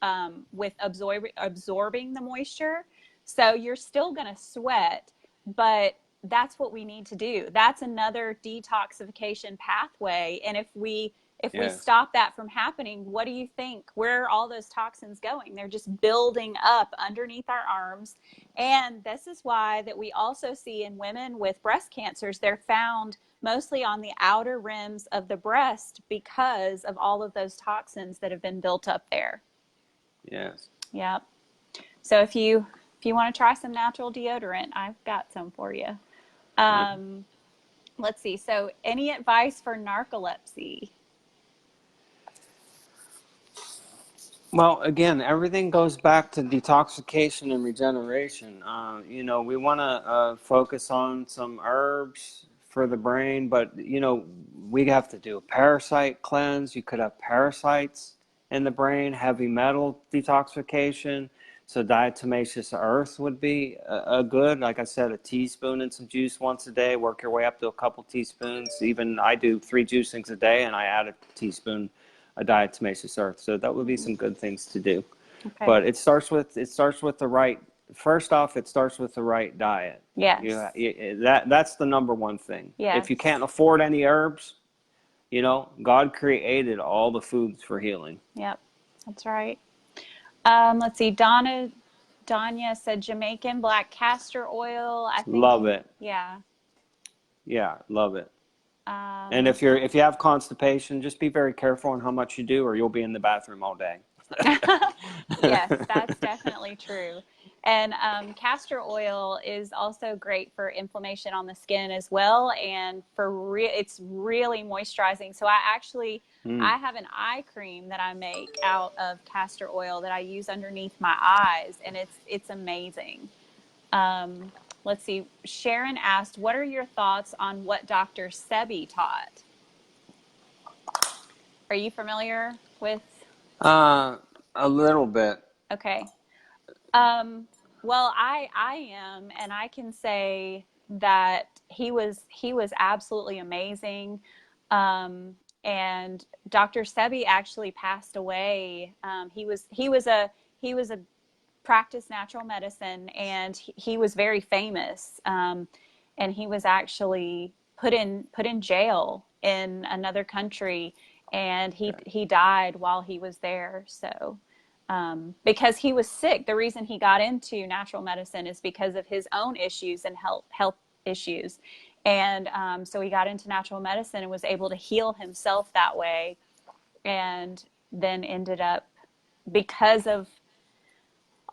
with absorbing the moisture. So you're still going to sweat, but that's what we need to do. That's another detoxification pathway. And if we stop that from happening, what do you think? Where are all those toxins going? They're just building up underneath our arms. And this is why that we also see in women with breast cancers, they're found mostly on the outer rims of the breast because of all of those toxins that have been built up there. Yes. Yep. So if you want to try some natural deodorant, I've got some for you. Let's see. So any advice for narcolepsy? Well, again, everything goes back to detoxification and regeneration. You know, we want to focus on some herbs for the brain, but, you know, we have to do a parasite cleanse. You could have parasites in the brain, heavy metal detoxification. So diatomaceous earth would be a good, like I said, a teaspoon and some juice once a day. Work your way up to a couple teaspoons. Even I do 3 juicings a day, and I add a teaspoon of diatomaceous earth. So that would be some good things to do. Okay. But it starts with the right. First off, it starts with the right diet. Yes. That's the number one thing. Yes. If you can't afford any herbs, you know, God created all the foods for healing. Yep, that's right. Let's see. Danya said Jamaican black castor oil. I think. Love it. Yeah. Yeah, love it. And if you have constipation, just be very careful on how much you do, or you'll be in the bathroom all day. Yes, that's definitely true. And castor oil is also great for inflammation on the skin as well, and it's really moisturizing. So I have an eye cream that I make out of castor oil that I use underneath my eyes, and it's amazing. Let's see. Sharon asked, what are your thoughts on what Dr. Sebby taught? Are you familiar with? A little bit. Okay. Well, I am, and I can say that he was absolutely amazing. And Dr. Sebby actually passed away. He was a practiced natural medicine, and he was very famous. And he was actually put in jail, in another country, and he died while he was there. So because he was sick, the reason he got into natural medicine is because of his own issues and health issues. And so he got into natural medicine and was able to heal himself that way, and then ended up, because of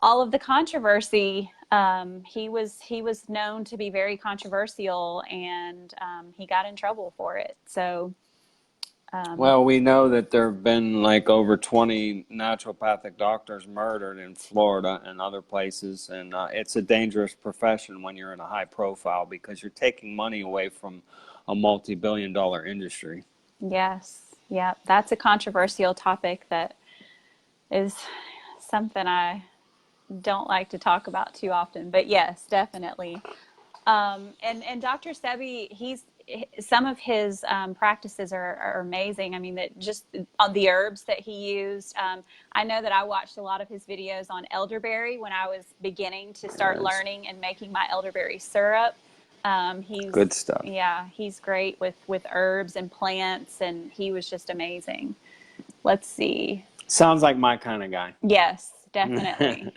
all of the controversy, he was known to be very controversial, and he got in trouble for it. So, Well, we know that there have been like over 20 naturopathic doctors murdered in Florida and other places, and it's a dangerous profession when you're in a high profile, because you're taking money away from a multi-billion-dollar industry. yes, yeah, that's a controversial topic that is something I don't like to talk about too often. But yes, definitely. And Dr. Sebby, some of his practices are amazing. I mean, that just on the herbs that he used. I know that I watched a lot of his videos on elderberry when I was beginning to start Yes. learning and making my elderberry syrup. Good stuff. Yeah, he's great with herbs and plants, and he was just amazing. Let's see. Sounds like my kind of guy. Yes, definitely.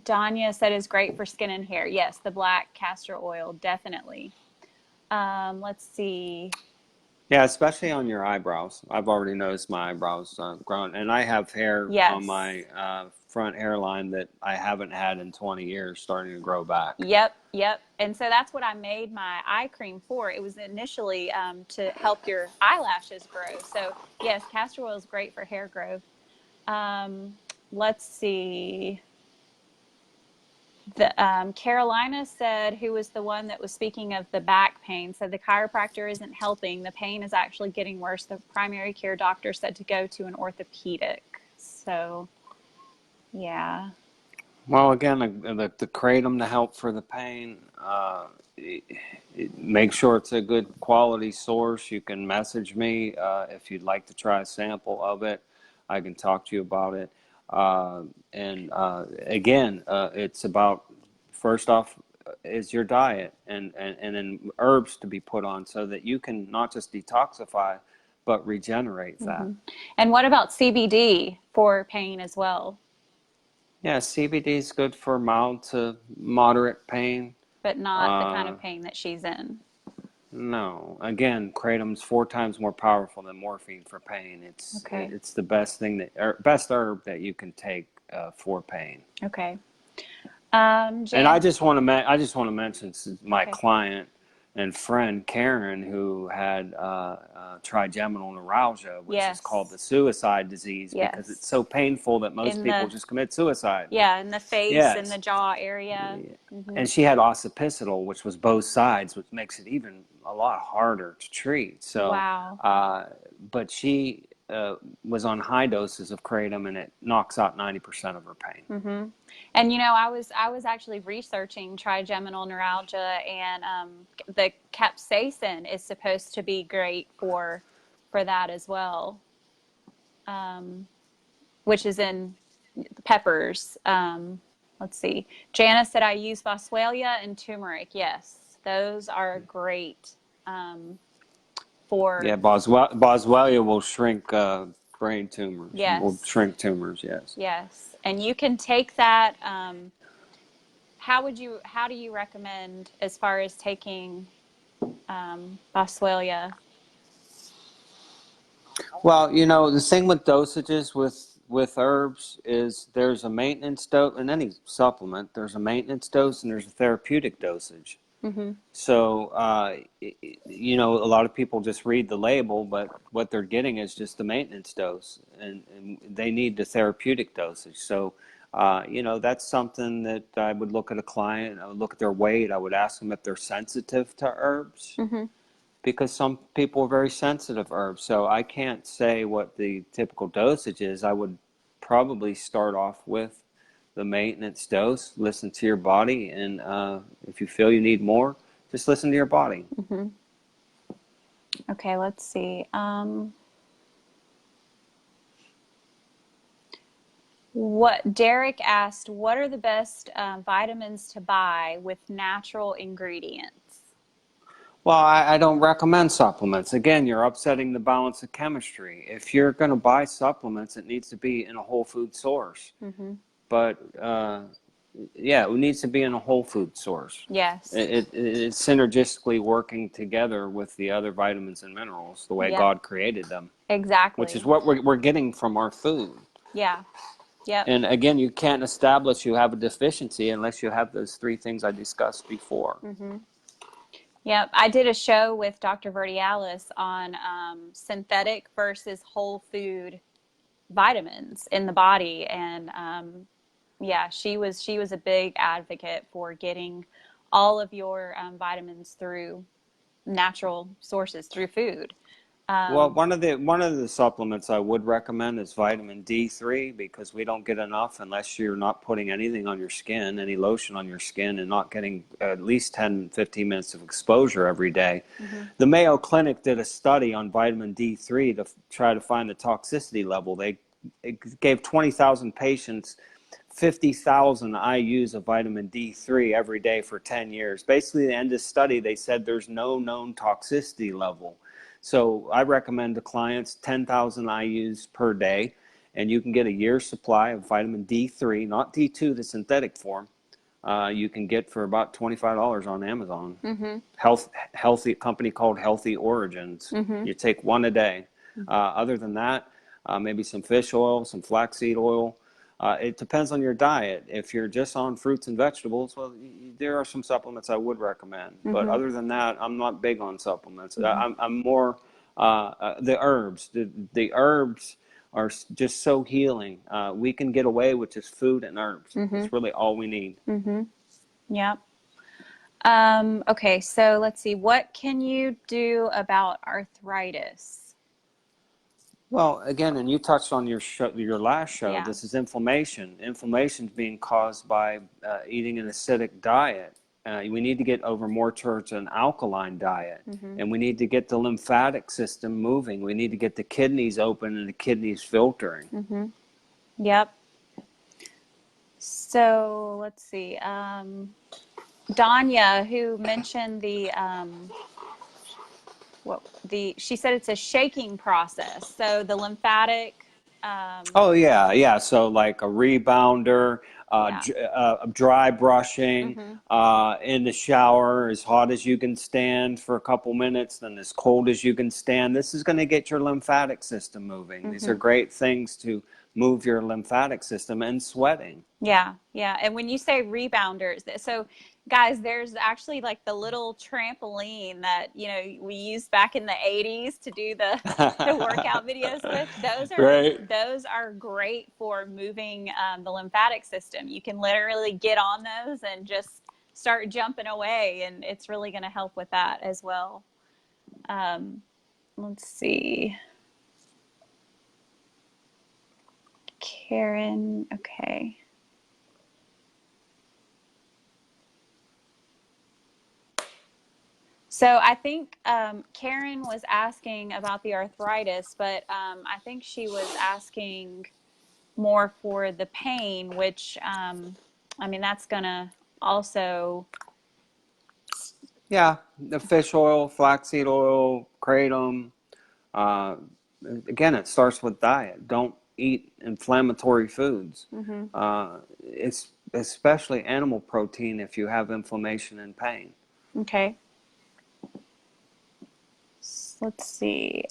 Danya said is great for skin and hair. Yes, the black castor oil, definitely. Let's see. Yeah, especially on your eyebrows. I've already noticed my eyebrows growing, and I have hair Yes. on my front hairline that I haven't had in 20 years starting to grow back. Yep. And so that's what I made my eye cream for. It was initially to help your eyelashes grow. So yes, castor oil is great for hair growth. Let's see. Carolina said, who was the one that was speaking of the back pain, said the chiropractor isn't helping. The pain is actually getting worse. The primary care doctor said to go to an orthopedic. So, yeah. Well, again, the kratom to help for the pain. Make sure it's a good quality source. You can message me if you'd like to try a sample of it. I can talk to you about it. Again, it's about, first off, is your diet and then herbs to be put on so that you can not just detoxify, but regenerate that. And what about CBD for pain as well? Yeah, CBD is good for mild to moderate pain. But not the kind of pain that she's in. No, again, kratom's 4 times more powerful than morphine for pain. It's the best thing best herb that you can take for pain. Okay. And I just want to mention my client and friend Karen, who had trigeminal neuralgia, which is called the suicide disease, because it's so painful that most people just commit suicide. Yeah, in the face and the jaw area. And she had occipital, which was both sides, which makes it even a lot harder to treat. So, wow. But she was on high doses of kratom, and it knocks out 90% of her pain. And I was actually researching trigeminal neuralgia, and the capsaicin is supposed to be great for that as well, which is in peppers. Let's see. Janice said I use Boswellia and turmeric. Yes, those are great for. Yeah, Boswellia will shrink brain tumors. Yes. Will shrink tumors. Yes. Yes, and you can take that. How do you recommend as far as taking Boswellia? Well, the thing with dosages with herbs is there's a maintenance dose in any supplement. There's a maintenance dose and there's a therapeutic dosage. So, a lot of people just read the label, but what they're getting is just the maintenance dose, and they need the therapeutic dosage. So, that's something that I would look at a client. I would look at their weight. I would ask them if they're sensitive to herbs, because some people are very sensitive to herbs. So I can't say what the typical dosage is. I would probably start off with the maintenance dose, listen to your body, and if you feel you need more, just listen to your body. Okay, let's see. What Derek asked, what are the best vitamins to buy with natural ingredients? Well, I don't recommend supplements. Again, you're upsetting the balance of chemistry. If you're going to buy supplements, it needs to be in a whole food source. But yeah, it needs to be in a whole food source. Yes. It's synergistically working together with the other vitamins and minerals the way Yep. God created them. Exactly. Which is what we're getting from our food. Yeah. Yep. And again, you can't establish you have a deficiency unless you have those three things I discussed before. Yep. I did a show with Dr. Verdialis on synthetic versus whole food vitamins in the body, and yeah, she was a big advocate for getting all of your vitamins through natural sources, through food. Well, one of the supplements I would recommend is vitamin D3, because we don't get enough unless you're not putting anything on your skin, any lotion on your skin, and not getting at least 10, 15 minutes of exposure every day. The Mayo Clinic did a study on vitamin D3 to try to find the toxicity level. They gave 20,000 patients 50,000 IUs of vitamin D3 every day for 10 years. Basically, at the end of the study, they said there's no known toxicity level. So I recommend to clients 10,000 IUs per day, and you can get a year's supply of vitamin D3, not D2, the synthetic form. You can get for about $25 on Amazon. Healthy company called Healthy Origins. You take one a day. Other than that, maybe some fish oil, some flaxseed oil. It depends on your diet. If you're just on fruits and vegetables, well, there are some supplements I would recommend. But other than that, I'm not big on supplements. I'm more the herbs. The herbs are just so healing. We can get away with just food and herbs. It's really all we need. Yep. Okay, so let's see. What can you do about arthritis? Well, again, and you touched on your last show. Yeah. This is inflammation. Inflammation is being caused by eating an acidic diet. We need to get over more towards an alkaline diet, and we need to get the lymphatic system moving. We need to get the kidneys open and the kidneys filtering. Yep. So let's see. Danya, who mentioned she said it's a shaking process. So the lymphatic. Oh yeah. So like a rebounder, dry brushing, in the shower, as hot as you can stand for a couple minutes, then as cold as you can stand. This is going to get your lymphatic system moving. These are great things to move your lymphatic system, and sweating. Yeah. And when you say rebounders, so guys, there's actually like the little trampoline that, we used back in the 80s to do the workout videos with. Those are great for moving the lymphatic system. You can literally get on those and just start jumping away, and it's really going to help with that as well. Let's see. Karen, okay. So I think Karen was asking about the arthritis, but I think she was asking more for the pain, which, that's going to also... Yeah, the fish oil, flaxseed oil, kratom. Again, it starts with diet. Don't eat inflammatory foods. It's especially animal protein if you have inflammation and pain. Okay. Let's see.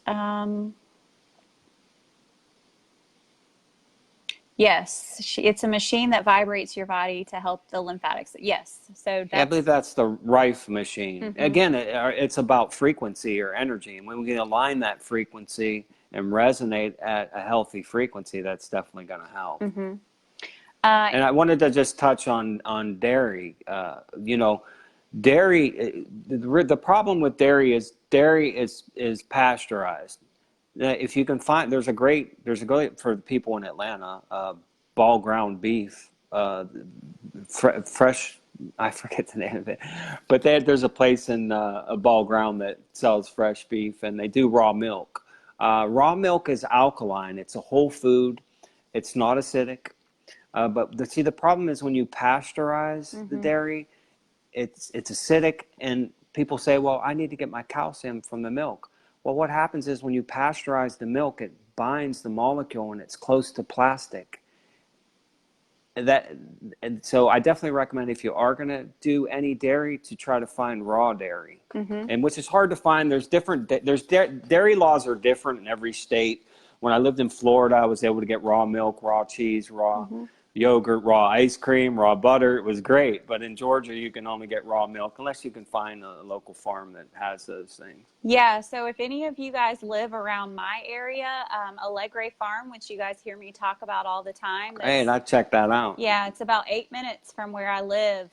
Yes, it's a machine that vibrates your body to help the lymphatics. Yes, so I believe that's the Rife machine. Again, it's about frequency or energy, and when we can align that frequency and resonate at a healthy frequency, that's definitely going to help. And I wanted to just touch on dairy. Dairy. The problem with dairy is pasteurized. If you can find, there's a great for people in Atlanta, ball ground beef, fresh. I forget the name of it, but there's a place in a ball ground that sells fresh beef, and they do raw milk. Raw milk is alkaline. It's a whole food. It's not acidic. But the problem is when you pasteurize the dairy, it's acidic, and people say, well, I need to get my calcium from the milk. Well, what happens is when you pasteurize the milk, it binds the molecule and it's close to plastic. And so I definitely recommend, if you are going to do any dairy, to try to find raw dairy, and which is hard to find. There's dairy laws are different in every state. When I lived in Florida, I was able to get raw milk, raw cheese, raw yogurt, raw ice cream, raw butter. It was great. But in Georgia, you can only get raw milk unless you can find a local farm that has those things. Yeah, so if any of you guys live around my area, Allegre Farm, which you guys hear me talk about all the time. Hey, I checked that out. Yeah, it's about 8 minutes from where I live.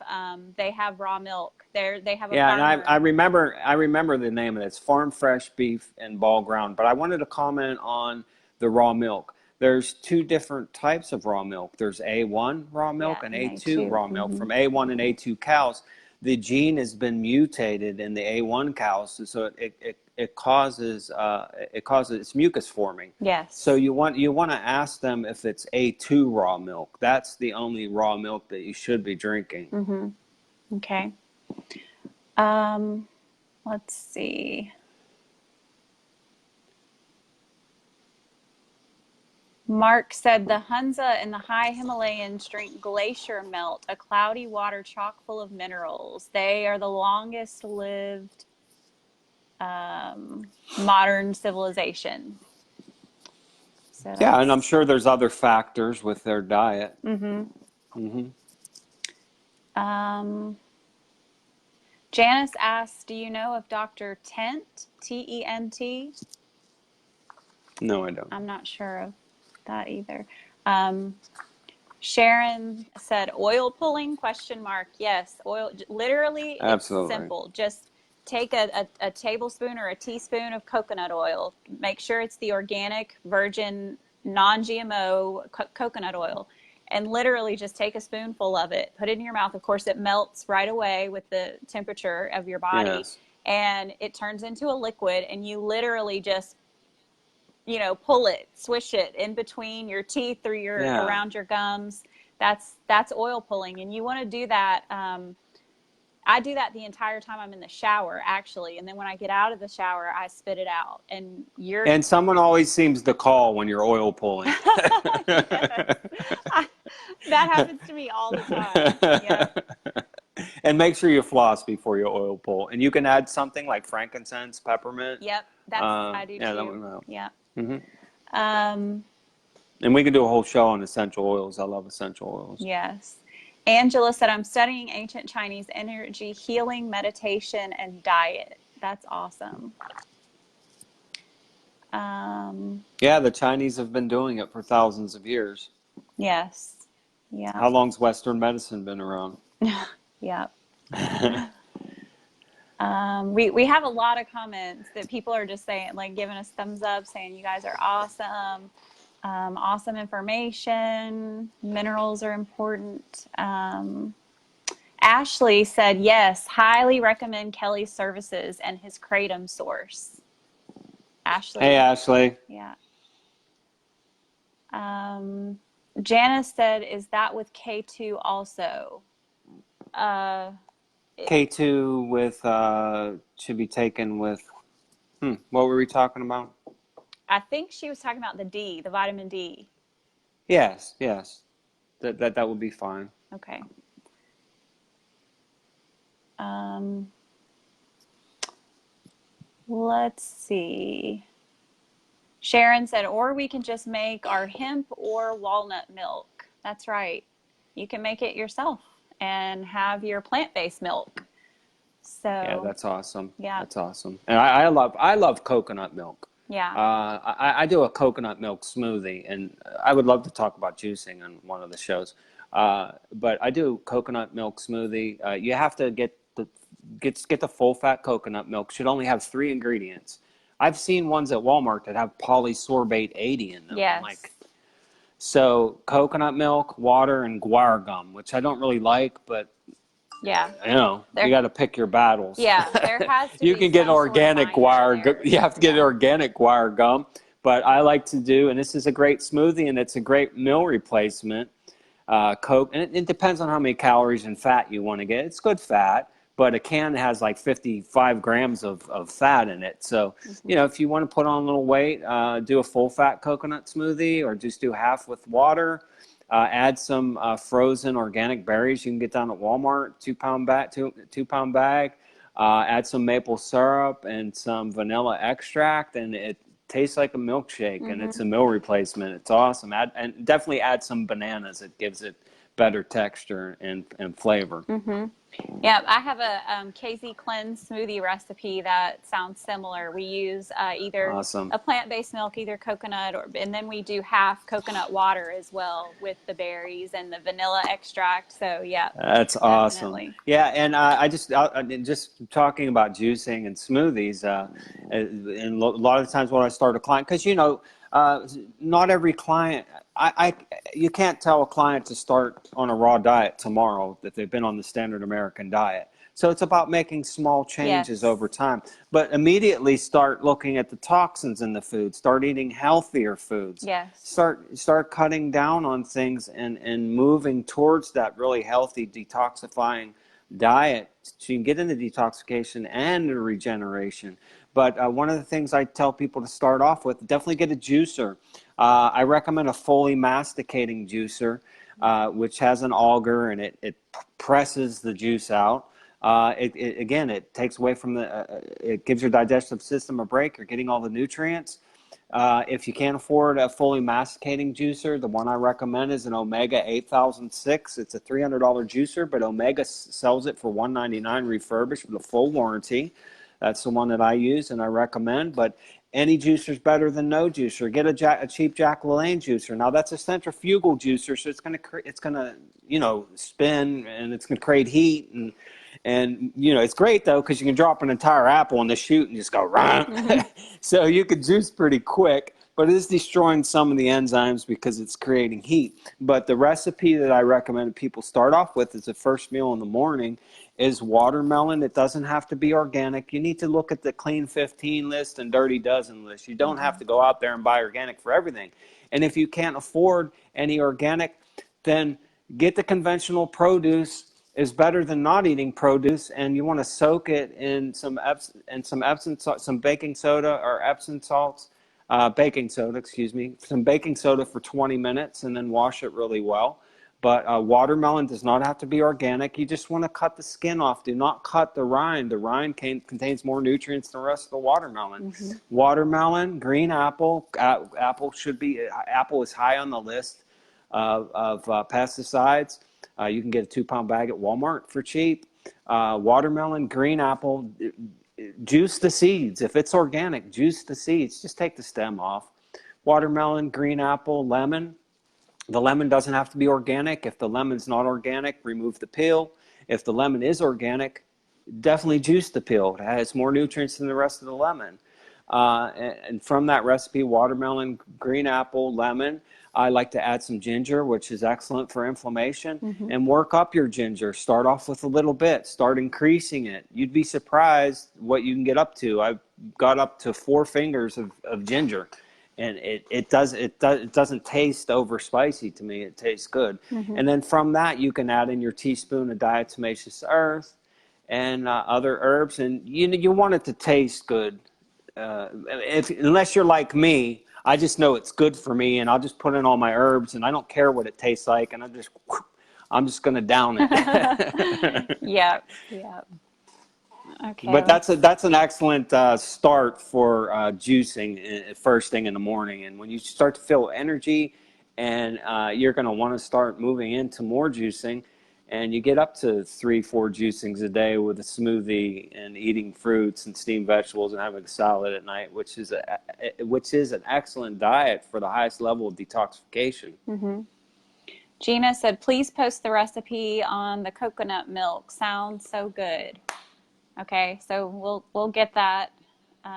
They have raw milk. They have a Yeah, farmer. and I remember the name of it. It's Farm Fresh Beef and Ball Ground. But I wanted to comment on the raw milk. There's two different types of raw milk. There's A1 raw milk and A2 raw milk. From A1 and A2 cows, the gene has been mutated in the A1 cows, so it causes it's mucus forming. Yes. So you want to ask them if it's A2 raw milk. That's the only raw milk that you should be drinking. Okay. Let's see. Mark said the Hunza and the high Himalayans drink glacier melt, a cloudy water chock full of minerals. They are the longest lived modern civilization. So yeah, and I'm sure there's other factors with their diet. Janice asked, do you know of Dr. Tent, T-E-N-T? No, I don't. I'm not sure of that either. Sharon said oil pulling ? Yes, oil, literally. Absolutely. It's simple. Just take a tablespoon or a teaspoon of coconut oil. Make sure it's the organic, virgin, non-GMO coconut oil, and literally just take a spoonful of it, put it in your mouth. Of course, it melts right away with the temperature of your body, and it turns into a liquid, and you literally just pull it, swish it in between your teeth or around your gums. That's oil pulling, and you want to do that. I do that the entire time I'm in the shower, actually, and then when I get out of the shower, I spit it out. And someone always seems to call when you're oil pulling. That happens to me all the time. Yeah. And make sure you floss before you oil pull, and you can add something like frankincense, peppermint. Yep, I do too. That would help. Yeah. And we can do a whole show on essential oils. I love essential oils. Yes. Angela said, I'm studying ancient Chinese energy, healing, meditation, and diet. That's awesome. Yeah, the Chinese have been doing it for thousands of years. Yes. Yeah. How long's Western medicine been around? Yeah. We have a lot of comments that people are just saying, like, giving us thumbs up, saying you guys are awesome. Awesome information. Minerals are important. Ashley said, yes, highly recommend Kelly's services and his Kratom source. Ashley. Hey, Ashley. Yeah. Janice said, is that with K2 also? K2 with, should be taken with, what were we talking about? I think she was talking about the vitamin D. Yes. That would be fine. Okay. Let's see. Sharon said, or we can just make our hemp or walnut milk. That's right. You can make it yourself and have your plant-based milk. So yeah, that's awesome. Yeah, that's awesome. And I love coconut milk. Yeah. I do a coconut milk smoothie, and I would love to talk about juicing on one of the shows. But I do coconut milk smoothie. You have to get the full fat coconut milk. Should only have 3 ingredients. I've seen ones at Walmart that have polysorbate 80 in them. Yes. So coconut milk, water, and guar gum, which I don't really like, but yeah, you got to pick your battles. Yeah, there has to you be can get organic guar. You have to get yeah. organic guar gum. But I like to do, and this is a great smoothie, and it's a great meal replacement. Coke, and it depends on how many calories and fat you want to get. It's good fat, but a can has like 55 grams of fat in it. So, you know, if you want to put on a little weight, do a full fat coconut smoothie, or just do half with water. Add some frozen organic berries you can get down at Walmart, 2-pound bag, two-pound bag. Add some maple syrup and some vanilla extract, and it tastes like a milkshake, and it's a meal replacement. It's awesome. And definitely add some bananas. It gives it better texture and flavor. Yeah, I have a KZ Cleanse smoothie recipe that sounds similar. We use either Awesome. a plant-based milk, either coconut, and then we do half coconut water as well with the berries and the vanilla extract. So yeah, That's definitely. awesome. Yeah, and I just talking about juicing and smoothies, and a lot of the times when I start a client, because you know, not every client, you can't tell a client to start on a raw diet tomorrow if they've been on the standard American diet. So it's about making small changes over time, but immediately start looking at the toxins in the food. Start eating healthier foods. Start cutting down on things and moving towards that really healthy detoxifying diet, so you can get into detoxification and regeneration. But one of the things I tell people to start off with, definitely get a juicer. I recommend a fully masticating juicer, which has an auger, and it presses the juice out. Again, it takes away from it gives your digestive system a break. You're getting all the nutrients. If you can't afford a fully masticating juicer, the one I recommend is an Omega 8006. It's a $300 juicer, but Omega sells it for $199 refurbished with a full warranty. That's the one that I use and I recommend. But any juicer is better than no juicer. Get a cheap Jack LaLanne juicer. Now that's a centrifugal juicer, so it's gonna spin, and it's gonna create heat, and you know, it's great though because you can drop an entire apple in the chute and just go run. So you could juice pretty quick, but it is destroying some of the enzymes because it's creating heat. But the recipe that I recommend people start off with as a first meal in the morning is watermelon. It doesn't have to be organic. You need to look at the Clean 15 list and Dirty Dozen list. You don't have to go out there and buy organic for everything. And if you can't afford any organic, then get the conventional produce. Is better than not eating produce, and you want to soak it in some baking soda or Epsom salts, baking soda, excuse me, some baking soda for 20 minutes, and then wash it really well. But watermelon does not have to be organic. You just want to cut the skin off. Do not cut the rind. The rind contains more nutrients than the rest of the watermelon. Watermelon, green apple. Apple is high on the list of pesticides. You can get a 2-pound bag at Walmart for cheap. Watermelon, green apple, juice the seeds. If it's organic, juice the seeds. Just take the stem off. Watermelon, green apple, lemon. The lemon doesn't have to be organic. If the lemon's not organic, remove the peel. If the lemon is organic, definitely juice the peel. It has more nutrients than the rest of the lemon. And from that recipe, watermelon, green apple, lemon, I like to add some ginger, which is excellent for inflammation, and work up your ginger. Start off with a little bit. Start increasing it. You'd be surprised what you can get up to. I've got up to 4 fingers of ginger, and it doesn't taste over spicy to me. It tastes good. And then from that, you can add in your teaspoon of diatomaceous earth and other herbs, and you want it to taste good. Unless you're like me, I just know it's good for me, and I'll just put in all my herbs, and I don't care what it tastes like, and I'm just going to down it. Yeah. Okay. But that's an excellent start for juicing first thing in the morning, and when you start to feel energy, and you're going to want to start moving into more juicing. And you get up to 3-4 juicings a day with a smoothie and eating fruits and steamed vegetables and having a salad at night, which is an excellent diet for the highest level of detoxification. Gina said, please post the recipe on the coconut milk. Sounds so good. Okay, so we'll get that.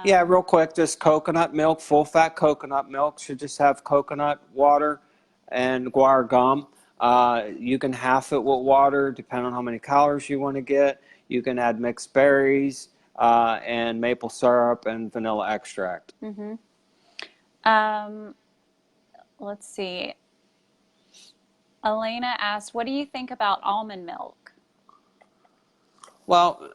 Yeah, real quick, just coconut milk, full fat coconut milk should just have coconut water and guar gum. You can half it with water, depending on how many calories you want to get. You can add mixed berries and maple syrup and vanilla extract. Let's see. Elena asked, what do you think about almond milk? Well,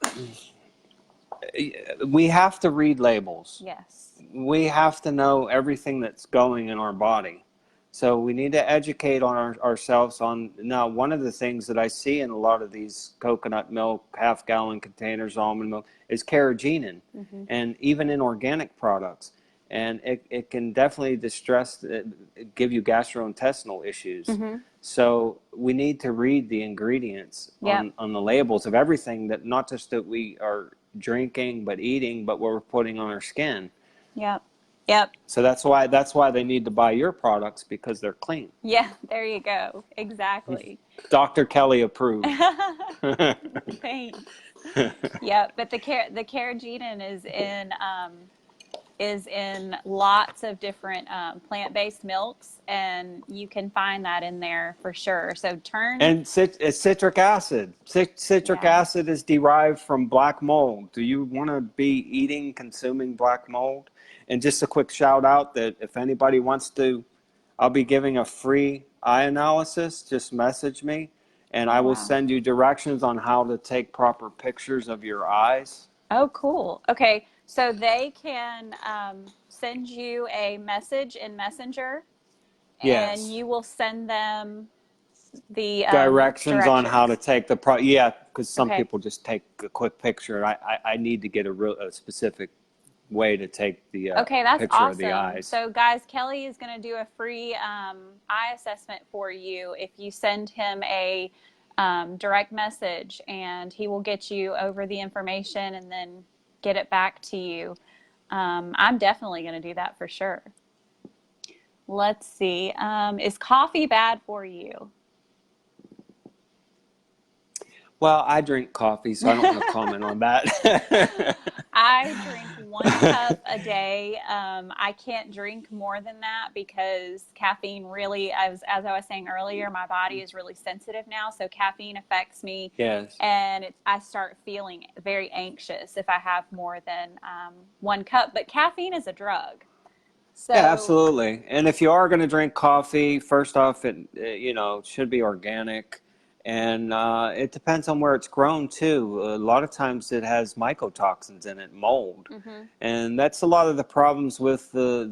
we have to read labels. Yes. We have to know everything that's going in our body. So we need to educate on ourselves on. Now, one of the things that I see in a lot of these coconut milk, half-gallon containers, almond milk, is carrageenan, and even in organic products. And it can definitely give you gastrointestinal issues. So we need to read the ingredients Yep. on the labels of everything, that not just that we are drinking, but eating, but what we're putting on our skin. Yep. Yep. So that's why they need to buy your products, because they're clean. Yeah, there you go. Exactly. Dr. Kelly approved. Thanks. Yeah, but the carrageenan is in lots of different plant-based milks, and you can find that in there for sure. So And citric acid. Citric Yeah. acid is derived from black mold. Do you want to be consuming black mold? And just a quick shout out that if anybody wants to, I'll be giving a free eye analysis. Just message me, and I will Wow. send you directions on how to take proper pictures of your eyes. Oh, cool. Okay, so they can send you a message in Messenger, and Yes. you will send them the Directions on how to directions. take because some Okay. people just take a quick picture. I need to get a specific way to take the Okay, that's picture of the awesome. eyes. So, guys, Kelly is going to do a free eye assessment for you if you send him a direct message, and he will get you over the information and then get it back to you. I'm definitely going to do that for sure. Let's see. Is coffee bad for you? Well, I drink coffee, so I don't want to comment on that. I drink 1 cup a day. I can't drink more than that because caffeine really, as I was saying earlier, my body is really sensitive now. So caffeine affects me, Yes. and I start feeling very anxious if I have more than 1 cup. But caffeine is a drug. So, Yeah, absolutely. And if you are going to drink coffee, first off, it should be organic, and it depends on where it's grown too. A lot of times it has mycotoxins in it, mold, and that's a lot of the problems with the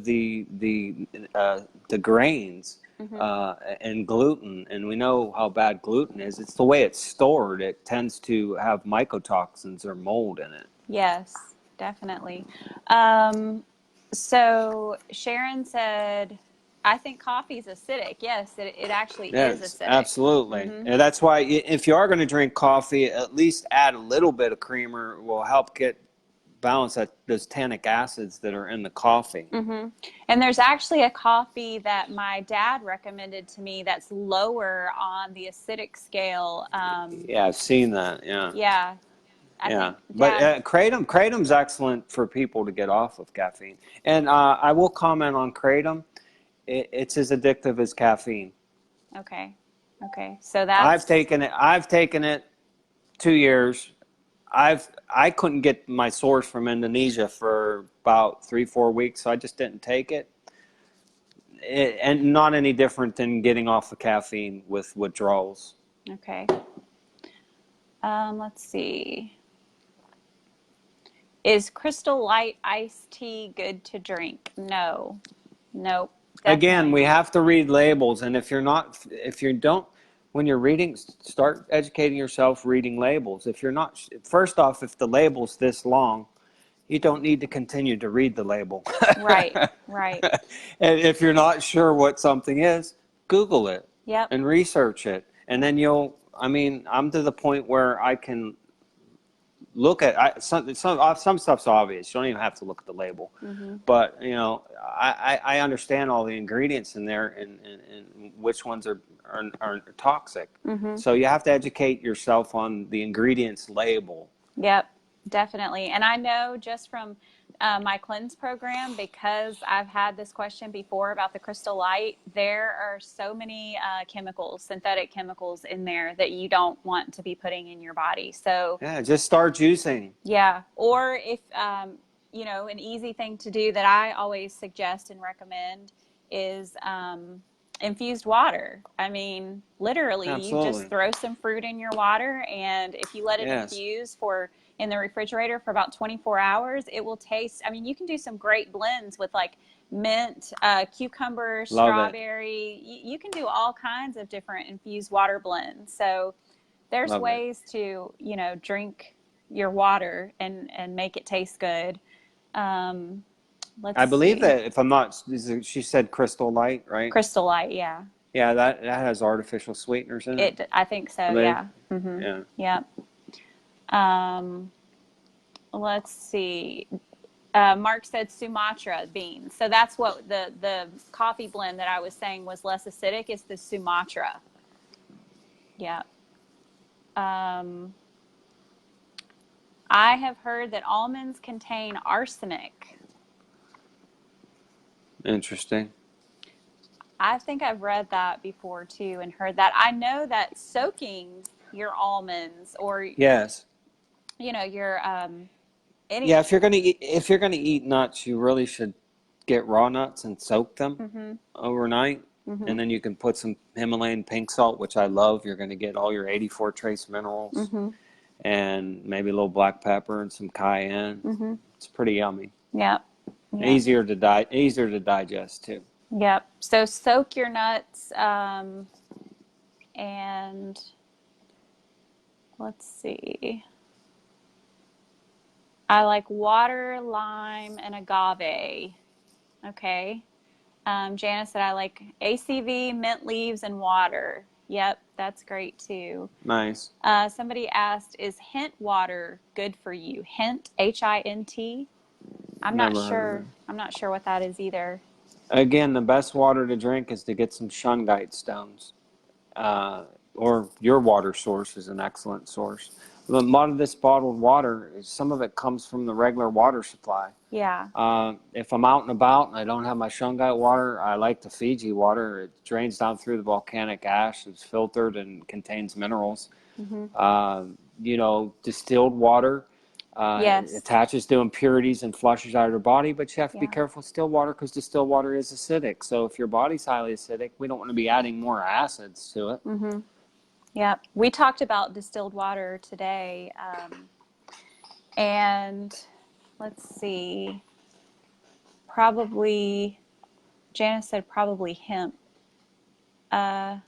grains and gluten. And we know how bad gluten is. It's the way it's stored. It tends to have mycotoxins or mold in it. yes, definitely. So Sharon said, I think coffee is acidic. Yes, it actually is Yes, acidic. absolutely. And that's why if you are going to drink coffee, at least add a little bit of creamer. Will help balance those tannic acids that are in the coffee. And there's actually a coffee that my dad recommended to me that's lower on the acidic scale. Yeah, I've seen that. Yeah. Yeah, I Yeah, think but dad. kratom's excellent for people to get off of caffeine. And I will comment on kratom. It's as addictive as caffeine. Okay. Okay. So that's I've taken it 2 years. I couldn't get my source from Indonesia for about 3-4 weeks, so I just didn't take it. And not any different than getting off of caffeine with withdrawals. okay. Let's see. Is Crystal Light iced tea good to drink? No. Nope. Again, Definitely we not. have to read labels, and if you don't, when you're reading, start educating yourself reading labels. If you're not, first off, if the label's this long, you don't need to continue to read the label. Right. Right. And if you're not sure what something is, Google it Yep. and research it, and then I'm to the point where I can look at some stuff's obvious. You don't even have to look at the label, but I understand all the ingredients in there and which ones are toxic. So you have to educate yourself on the ingredients label. Yep, definitely. And I know just from my cleanse program, because I've had this question before about the Crystal Light, there are so many chemicals, synthetic chemicals in there that you don't want to be putting in your body. So, Yeah, just start juicing. yeah. Or if, an easy thing to do that I always suggest and recommend is infused water. I mean, literally, you just Absolutely. throw some fruit in your water, and if you let it Yes. infuse for in the refrigerator for about 24 hours, it will taste. I mean, you can do some great blends with like mint, cucumber, Love it. strawberry. You can do all kinds of different infused water blends. So there's Love it. ways to, drink your water and make it taste good. Um, let's I believe see. that if I'm not, she said Crystal Light, right? Crystal Light, yeah. Yeah, that has artificial sweeteners in it. I think I so, believe. yeah. Mm-hmm. Yeah. Yep. Let's see. Mark said Sumatra beans. So that's what the coffee blend that I was saying was less acidic is the Sumatra. Yeah. I have heard that almonds contain arsenic. Interesting. I think I've read that before too and heard that. I know that soaking your almonds or Yes. your Yeah, any if you're gonna eat nuts, you really should get raw nuts and soak them mm-hmm, overnight, mm-hmm, and then you can put some Himalayan pink salt, which I love. You're gonna get all your 84 trace minerals, mm-hmm, and maybe a little black pepper and some cayenne. mm-hmm. It's pretty yummy. Yep. Yep. Easier to digest too. Yep. So soak your nuts, and let's see. I like water, lime, and agave. Okay. Janice said I like ACV, mint leaves, and water. Yep, that's great too. Nice. Somebody asked, is hint water good for you? Hint, Hint? I'm not Never heard of sure. it. I'm not sure what that is either. Again, the best water to drink is to get some shungite stones. Or your water source is an excellent source. A lot of this bottled water, some of it comes from the regular water supply. Yeah. If I'm out and about and I don't have my shungite water, I like the Fiji water. It drains down through the volcanic ash. It's filtered and contains minerals. Distilled water Yes. attaches to impurities and flushes out of your body, but you have to be Yeah. careful with still water because distilled water is acidic. So if your body's highly acidic, we don't want to be adding more acids to it. Mm-hmm. Yeah. We talked about distilled water today. And let's see. Probably, Janice said probably hemp. I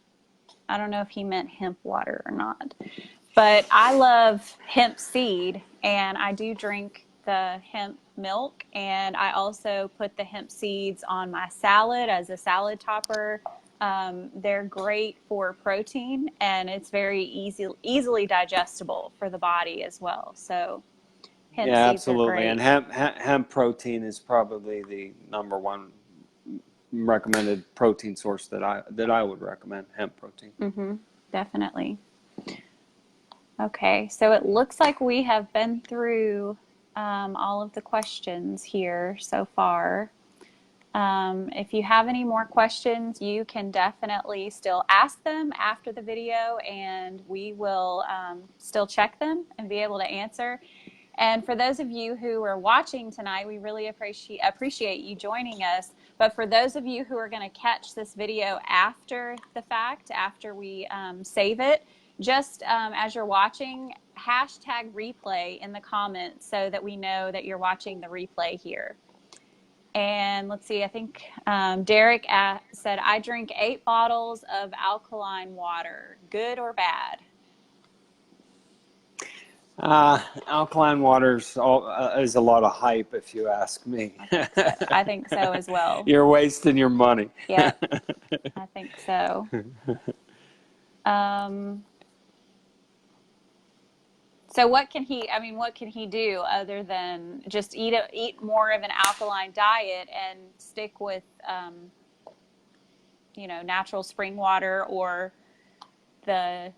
don't know if he meant hemp water or not. But I love hemp seed, and I do drink the hemp milk, and I also put the hemp seeds on my salad as a salad topper. They're great for protein, and it's very easily digestible for the body as well. So hemp Yeah, seeds are absolutely. And great. hemp protein is probably the number one recommended protein source that I would recommend. Hemp protein. Mm-hmm, definitely. Okay, so it looks like we have been through all of the questions here so far. If you have any more questions, you can definitely still ask them after the video, and we will still check them and be able to answer. And for those of you who are watching tonight, we really appreciate you joining us. But for those of you who are going to catch this video after the fact, after we save it, just as you're watching, hashtag replay in the comments so that we know that you're watching the replay here. And let's see, I think Derek said, I drink 8 bottles of alkaline water. Good or bad? Alkaline water is a lot of hype, if you ask me. I think so as well. You're wasting your money. Yep, I think so. So what can he do other than just eat more of an alkaline diet and stick with, natural spring water or the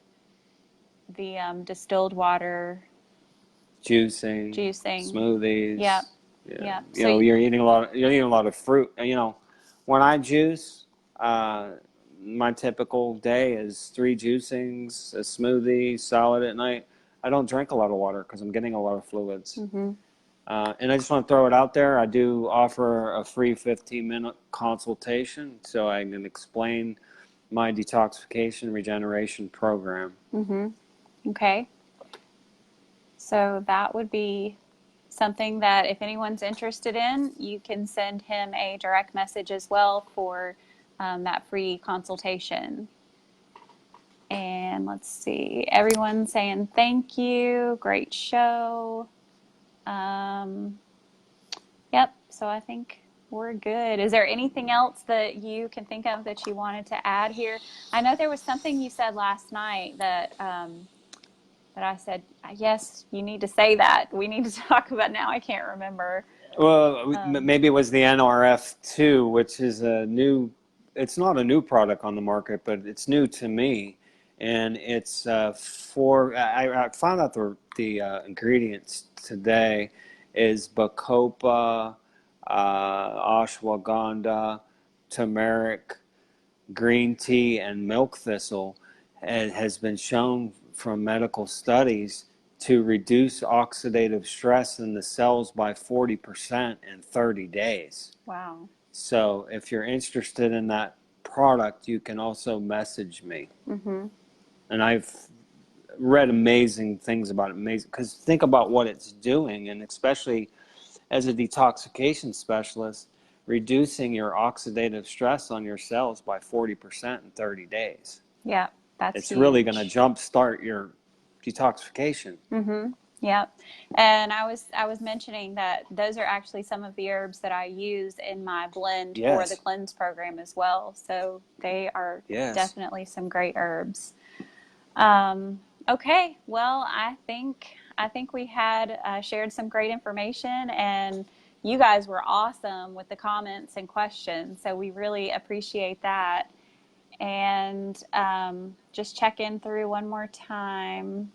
distilled water? Juicing, smoothies. Yep. Yeah. Yep. You're eating a lot of fruit. When I juice, my typical day is 3 juicings, a smoothie, salad at night. I don't drink a lot of water because I'm getting a lot of fluids. Mm-hmm. And I just want to throw it out there. I do offer a free 15-minute consultation so I can explain my detoxification regeneration program. Okay. So that would be something that if anyone's interested in, you can send him a direct message as well for that free consultation. And let's see, everyone's saying thank you, great show. Yep, so I think we're good. Is there anything else that you can think of that you wanted to add here? I know there was something you said last night that that I said, yes, you need to say that. We need to talk about now. I can't remember. Well, maybe it was the NRF2, which is a new, it's not a new product on the market, but it's new to me. And it's I found out the ingredients today is bacopa, ashwagandha, turmeric, green tea, and milk thistle. It has been shown from medical studies to reduce oxidative stress in the cells by 40% in 30 days. Wow. So if you're interested in that product, you can also message me. And I've read amazing things about it, because think about what it's doing, and especially as a detoxification specialist, reducing your oxidative stress on your cells by 40% in 30 days. Yeah, that's It's huge. really going to jumpstart your detoxification. Yep. And I was mentioning that those are actually some of the herbs that I use in my blend for the cleanse program as well. So they are definitely some great herbs. Okay, well, I think we had shared some great information, and you guys were awesome with the comments and questions. So we really appreciate that. And just check in through one more time.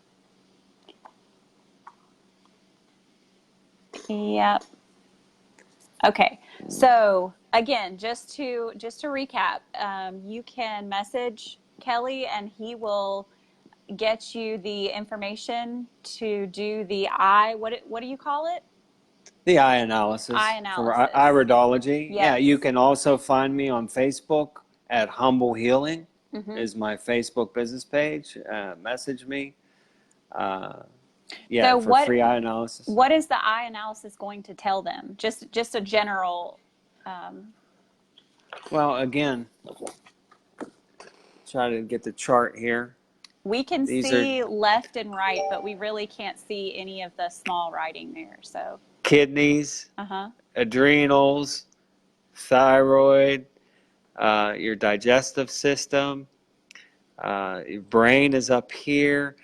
Yep. Okay. So again, just to recap, you can message Kelly and he will get you the information to do the eye. What do you call it? The eye analysis. Eye analysis. For iridology. Yes. Yeah, you can also find me on Facebook at Humble Healing is my Facebook business page. Message me. So for free eye analysis. What is the eye analysis going to tell them? Just a general. Well, again, try to get the chart here. We can see left and right, but we really can't see any of the small writing there. So kidneys, adrenals, thyroid, your digestive system, your brain is up here.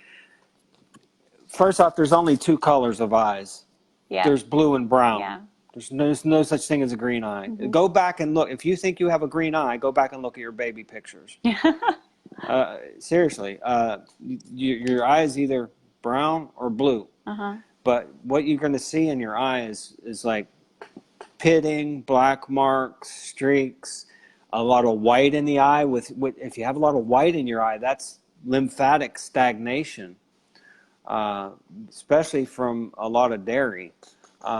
First off, there's only two colors of eyes. Yeah. There's blue and brown. Yeah. There's no such thing as a green eye. Go back and look. If you think you have a green eye, go back and look at your baby pictures. Seriously, your eye is either brown or blue. But what you're going to see in your eye is like pitting, black marks, streaks, a lot of white in the eye. If you have a lot of white in your eye, that's lymphatic stagnation, especially from a lot of dairy.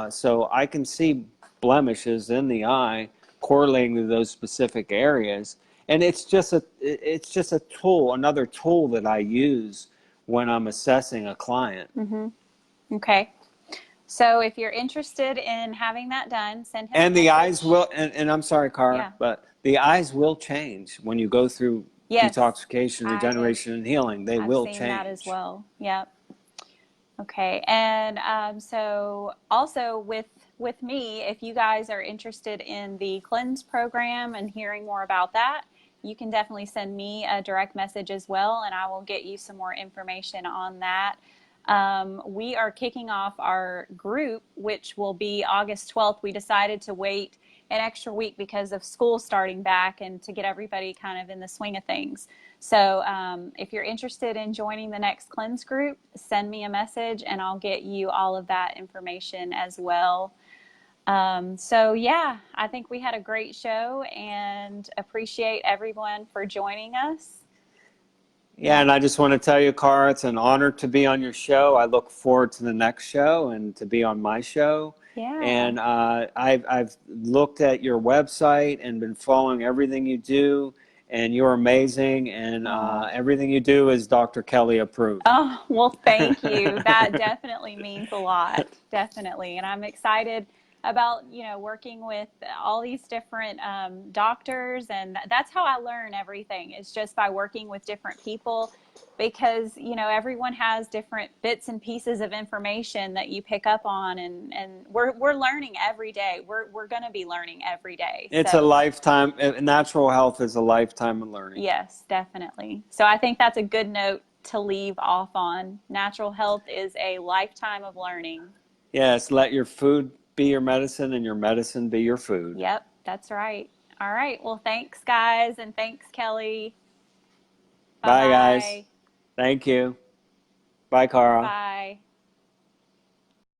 So I can see blemishes in the eye correlating to those specific areas. And it's just a tool, another tool that I use when I'm assessing a client. Okay. So if you're interested in having that done, send him and a the message. Eyes will, and I'm sorry, Kara, but the eyes will change when you go through detoxification, regeneration, and healing. They will change. I've seen that as well. Yep. Okay. And so also with me, if you guys are interested in the cleanse program and hearing more about that, you can definitely send me a direct message as well, and I will get you some more information on that. We are kicking off our group, which will be August 12th. We decided to wait an extra week because of school starting back and to get everybody kind of in the swing of things. So if you're interested in joining the next cleanse group, send me a message and I'll get you all of that information as well. So yeah, I think we had a great show and appreciate everyone for joining us. Yeah, and I just want to tell you, Cara, it's an honor to be on your show. I look forward to the next show and to be on my show. Yeah. And I've looked at your website and been following everything you do, and you're amazing. And Oh. everything you do is Dr. Kelly approved. Oh, well, thank you. That definitely means a lot. Definitely. And I'm excited about, working with all these different doctors. And that's how I learn everything. It's just by working with different people because, everyone has different bits and pieces of information that you pick up on. And we're learning every day. We're going to be learning every day. It's a So, lifetime. Natural health is a lifetime of learning. yes, definitely. So I think that's a good note to leave off on. Natural health is a lifetime of learning. Yes, let your food be your medicine and your medicine be your food. Yep, that's right. All right. Well, thanks, guys, and thanks, Kelly. Bye, guys. Bye-bye. Thank you. Bye, Cara. Bye.